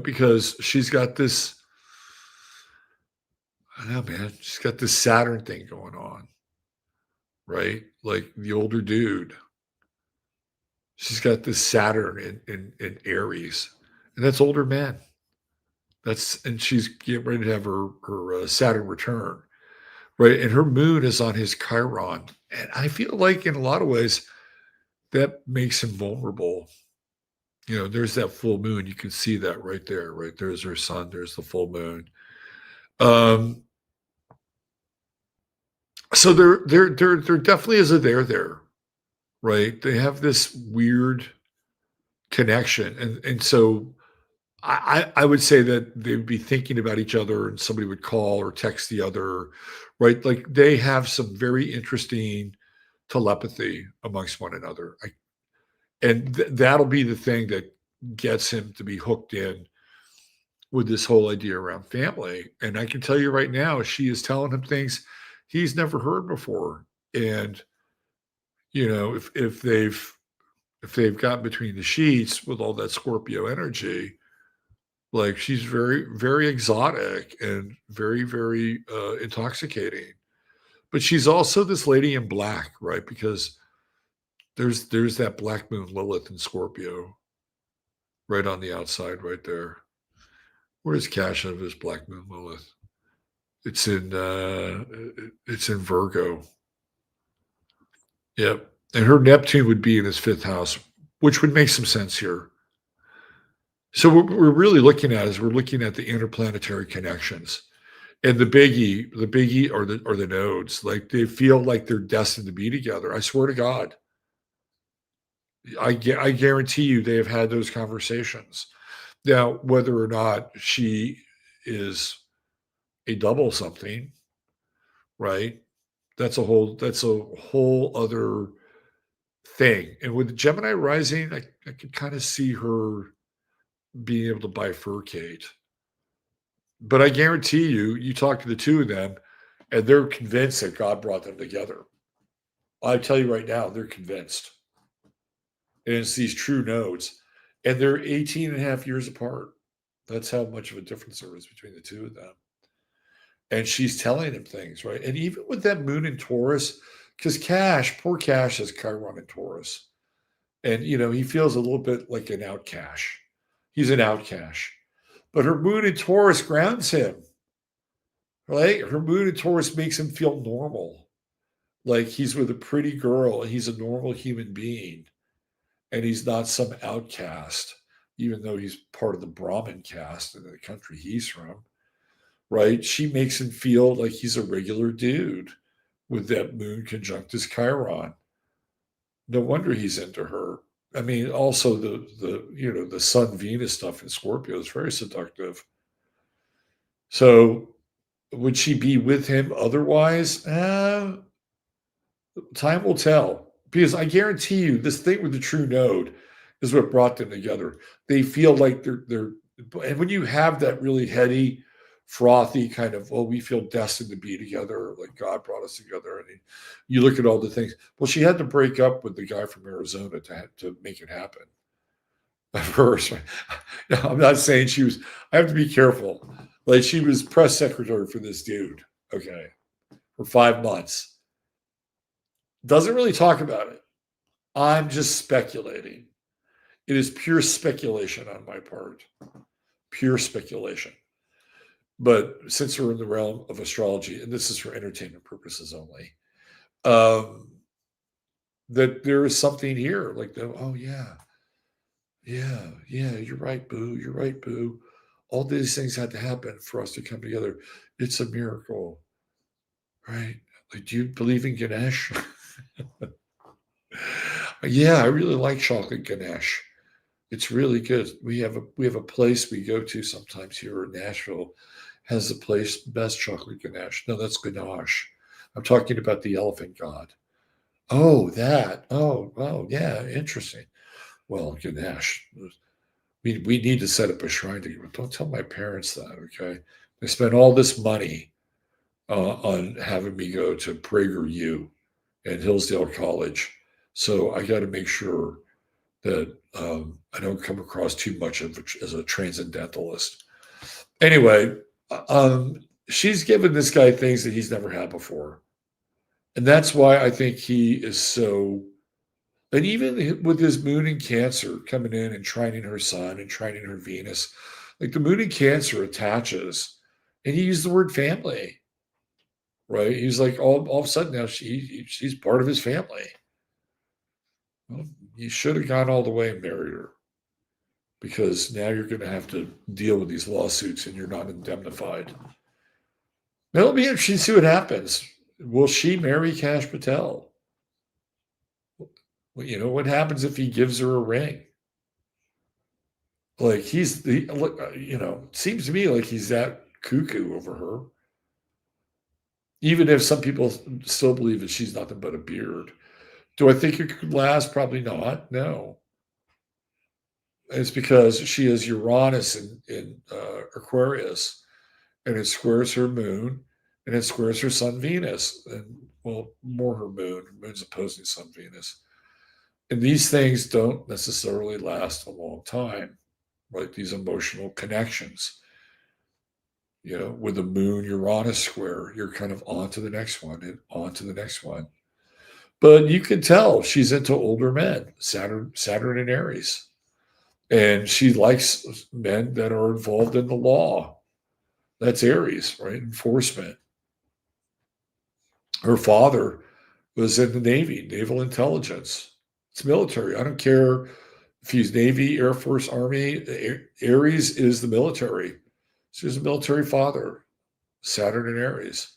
because she's got this I don't know, man, she's got this Saturn thing going on, right? Like, the older dude. She's got this Saturn in Aries, and that's older men. And she's getting ready to have her Saturn return, right? And her moon is on his Chiron, and I feel like in a lot of ways that makes him vulnerable. There's that full moon. You can see that right there, right? There's her sun. There's the full moon. Um, so there definitely is a there, right? They have this weird connection, and so I would say that they'd be thinking about each other and somebody would call or text the other, right? Like, they have some very interesting telepathy amongst one another. And that'll be the thing that gets him to be hooked in with this whole idea around family. And I can tell you right now, she is telling him things he's never heard before. And, if they've gotten between the sheets with all that Scorpio energy, like, she's very, very exotic and very, very, intoxicating. But she's also this lady in black, right? Because there's that black moon Lilith in Scorpio right on the outside right there. Where's Cash of his black moon Lilith? It's in Virgo. Yep. And her Neptune would be in his 5th house, which would make some sense here. So what we're really looking at is we're looking at the interplanetary connections. And the biggie are the nodes. Like, they feel like they're destined to be together. I swear to God. I guarantee you they have had those conversations. Now, whether or not she is a double something, right? That's a whole other thing. And with Gemini rising, I could kind of see her being able to bifurcate. But I guarantee you talk to the two of them, and they're convinced that God brought them together. I tell you right now, they're convinced. And it's these true nodes. And they're 18 and a half years apart. That's how much of a difference there is between the two of them. And she's telling him things, right? And even with that moon in Taurus, because poor Cash has Chiron in Taurus. And, he feels a little bit like an outcast. He's an outcast. But her moon in Taurus grounds him, right? Her moon in Taurus makes him feel normal. Like, he's with a pretty girl and he's a normal human being. And he's not some outcast, even though he's part of the Brahmin caste in the country he's from, right? She makes him feel like he's a regular dude with that moon conjunct his Chiron. No wonder he's into her. I mean, also the Sun Venus stuff in Scorpio is very seductive. So would she be with him otherwise? Time will tell, because I guarantee you, this thing with the true node is what brought them together. They feel like they're, and when you have that really heady, frothy kind of, oh, we feel destined to be together, like God brought us together. And you look at all the things. Well, she had to break up with the guy from Arizona to make it happen. At first, I'm not saying she was. I have to be careful. Like, she was press secretary for this dude. Okay, for 5 months. Doesn't really talk about it. I'm just speculating. It is pure speculation on my part. Pure speculation. But since we're in the realm of astrology, and this is for entertainment purposes only, um, that there is something here. Like, oh yeah, yeah, you're right, Boo. You're right, Boo. All these things had to happen for us to come together. It's a miracle, right? Like, do you believe in Ganesh? Yeah, I really like chocolate Ganesh. It's really good. We have a place we go to sometimes here in Nashville, has the place best chocolate ganache. No, that's ganache. I'm talking about the elephant god. Oh, that. Oh, yeah, interesting. Well, ganache. We need to set up a shrine together. Don't tell my parents that, okay? They spent all this money on having me go to PragerU and Hillsdale College, so I got to make sure that I don't come across too much of as a transcendentalist. Anyway, she's given this guy things that he's never had before. And that's why I think he is so. And even with his moon in Cancer coming in and trining her sun and trining her Venus, like the moon in Cancer attaches, and he used the word family, right? He's like, all of a sudden now she's part of his family. Well, you should have gone all the way and married her, because now you're going to have to deal with these lawsuits and you're not indemnified. Now, it'll be interesting to see what happens. Will she marry Kash Patel? Well, what happens if he gives her a ring? Like, seems to me like he's that cuckoo over her. Even if some people still believe that she's nothing but a beard. Do I think it could last? Probably not. No. It's because she has Uranus in Aquarius, and it squares her moon, and it squares her sun Venus, and well, more her moon. Moon's opposing sun Venus. And these things don't necessarily last a long time, right? These emotional connections. With the moon Uranus square, you're kind of on to the next one and on to the next one. But you can tell she's into older men, Saturn in Aries. And she likes men that are involved in the law. That's Aries, right? Enforcement. Her father was in the Navy, naval intelligence. It's military. I don't care if he's Navy, Air Force, Army. Aries is the military. She's a military father, Saturn in Aries.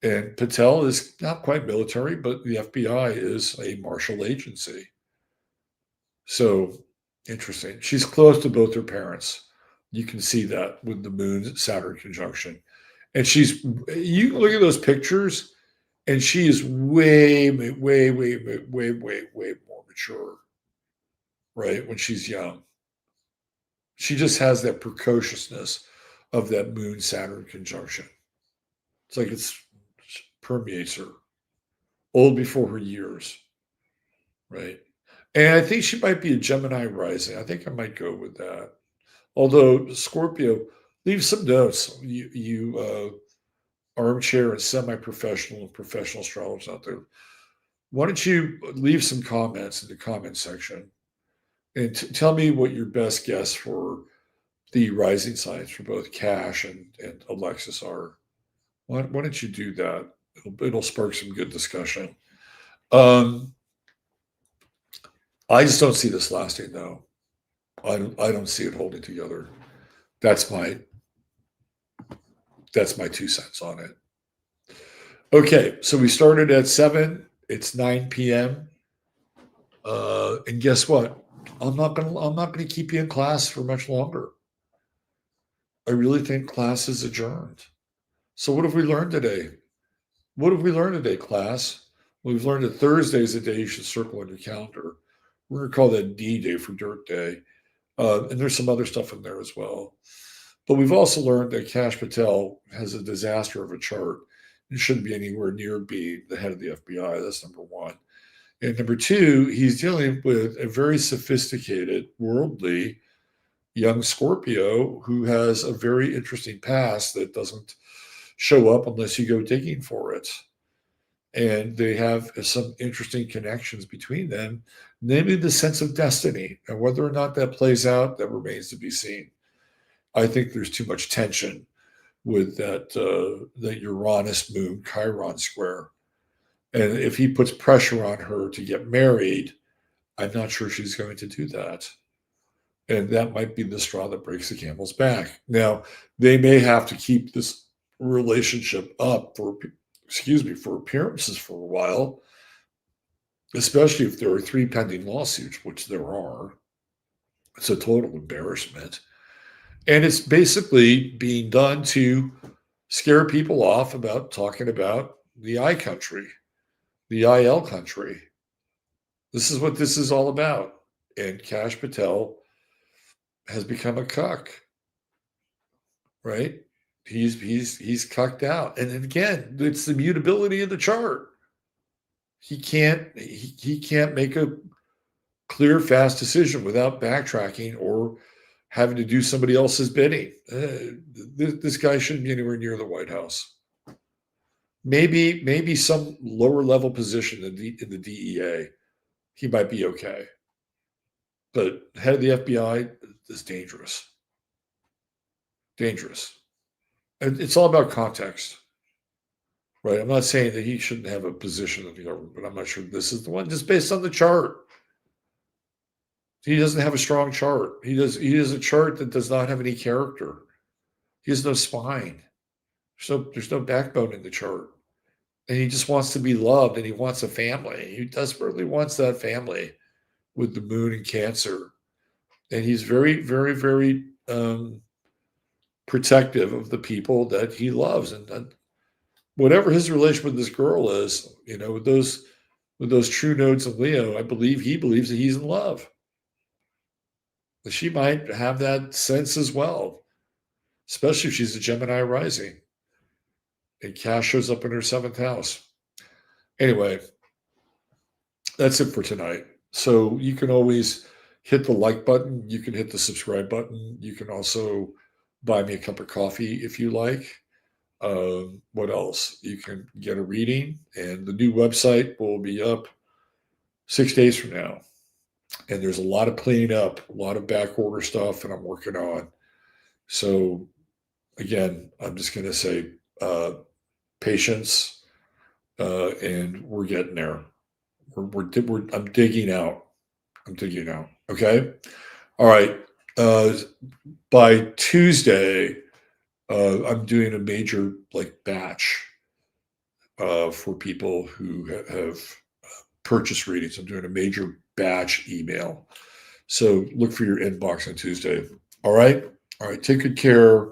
And Patel is not quite military, but the FBI is a martial agency. So interesting. She's close to both her parents. You can see that with the moon Saturn conjunction. And you can look at those pictures, and she is way, way, way, way, way, way more mature, right? When she's young. She just has that precociousness of that moon Saturn conjunction. It's like it permeates her, old before her years, right? And I think she might be a Gemini rising. I think I might go with that. Although Scorpio, leave some notes. You armchair and semi-professional and professional astrologers out there. Why don't you leave some comments in the comment section and tell me what your best guess for the rising signs for both Kash and Alexis are. Why don't you do that? It'll spark some good discussion. I just don't see this lasting, though. I don't see it holding together. That's my 2 cents on it. Okay, so we started at 7. It's 9 p.m. And guess what? I'm not gonna keep you in class for much longer. I really think class is adjourned. So what have we learned today? What have we learned today, class? We've learned that Thursday is a day you should circle on your calendar. We're going to call that D Day for Dirt Day. And there's some other stuff in there as well. But we've also learned that Kash Patel has a disaster of a chart. He shouldn't be anywhere near being the head of the FBI. That's number one. And number two, he's dealing with a very sophisticated, worldly young Scorpio who has a very interesting past that doesn't show up unless you go digging for it. And they have some interesting connections between them, namely the sense of destiny. And whether or not that plays out, that remains to be seen. I think there's too much tension with that Uranus Moon Chiron square. And if he puts pressure on her to get married, I'm not sure she's going to do that. And that might be the straw that breaks the camel's back. Now, they may have to keep this relationship up for appearances for a while, especially if there are 3 pending lawsuits, which there are. It's a total embarrassment. And it's basically being done to scare people off about talking about the I country, the IL country. This is what this is all about. And Kash Patel has become a cuck, right? He's cucked out. And again, it's the mutability of the chart. He can't make a clear, fast decision without backtracking or having to do somebody else's bidding. This guy shouldn't be anywhere near the White House. Maybe some lower level position in the DEA, he might be okay. But head of the FBI is dangerous. Dangerous. And it's all about context, right? I'm not saying that he shouldn't have a position in the government, but I'm not sure this is the one just based on the chart. He doesn't have a strong chart. He has a chart that does not have any character. He has no spine. There's no backbone in the chart. And he just wants to be loved and he wants a family. He desperately wants that family with the moon in Cancer. And he's very, very, very protective of the people that he loves. And whatever his relation with this girl is, with those true nodes of Leo, I believe he believes that he's in love. She might have that sense as well, especially if she's a Gemini rising. And Kash shows up in her 7th house. Anyway, that's it for tonight. So you can always hit the like button. You can hit the subscribe button. You can also buy me a cup of coffee if you like. What else? You can get a reading, and the new website will be up 6 days from now. And there's a lot of cleaning up, a lot of back order stuff, and I'm working on. So again, I'm just going to say patience, and we're getting there. I'm digging out. Okay. All right. By Tuesday, I'm doing a major batch for people who have purchase readings. I'm doing a major batch email. So look for your inbox on Tuesday. All right. Take good care.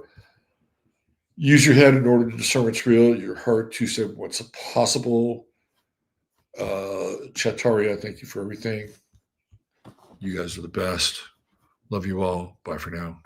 Use your head in order to discern what's real, your heart to say what's possible. Chataria, thank you for everything. You guys are the best. Love you all. Bye for now.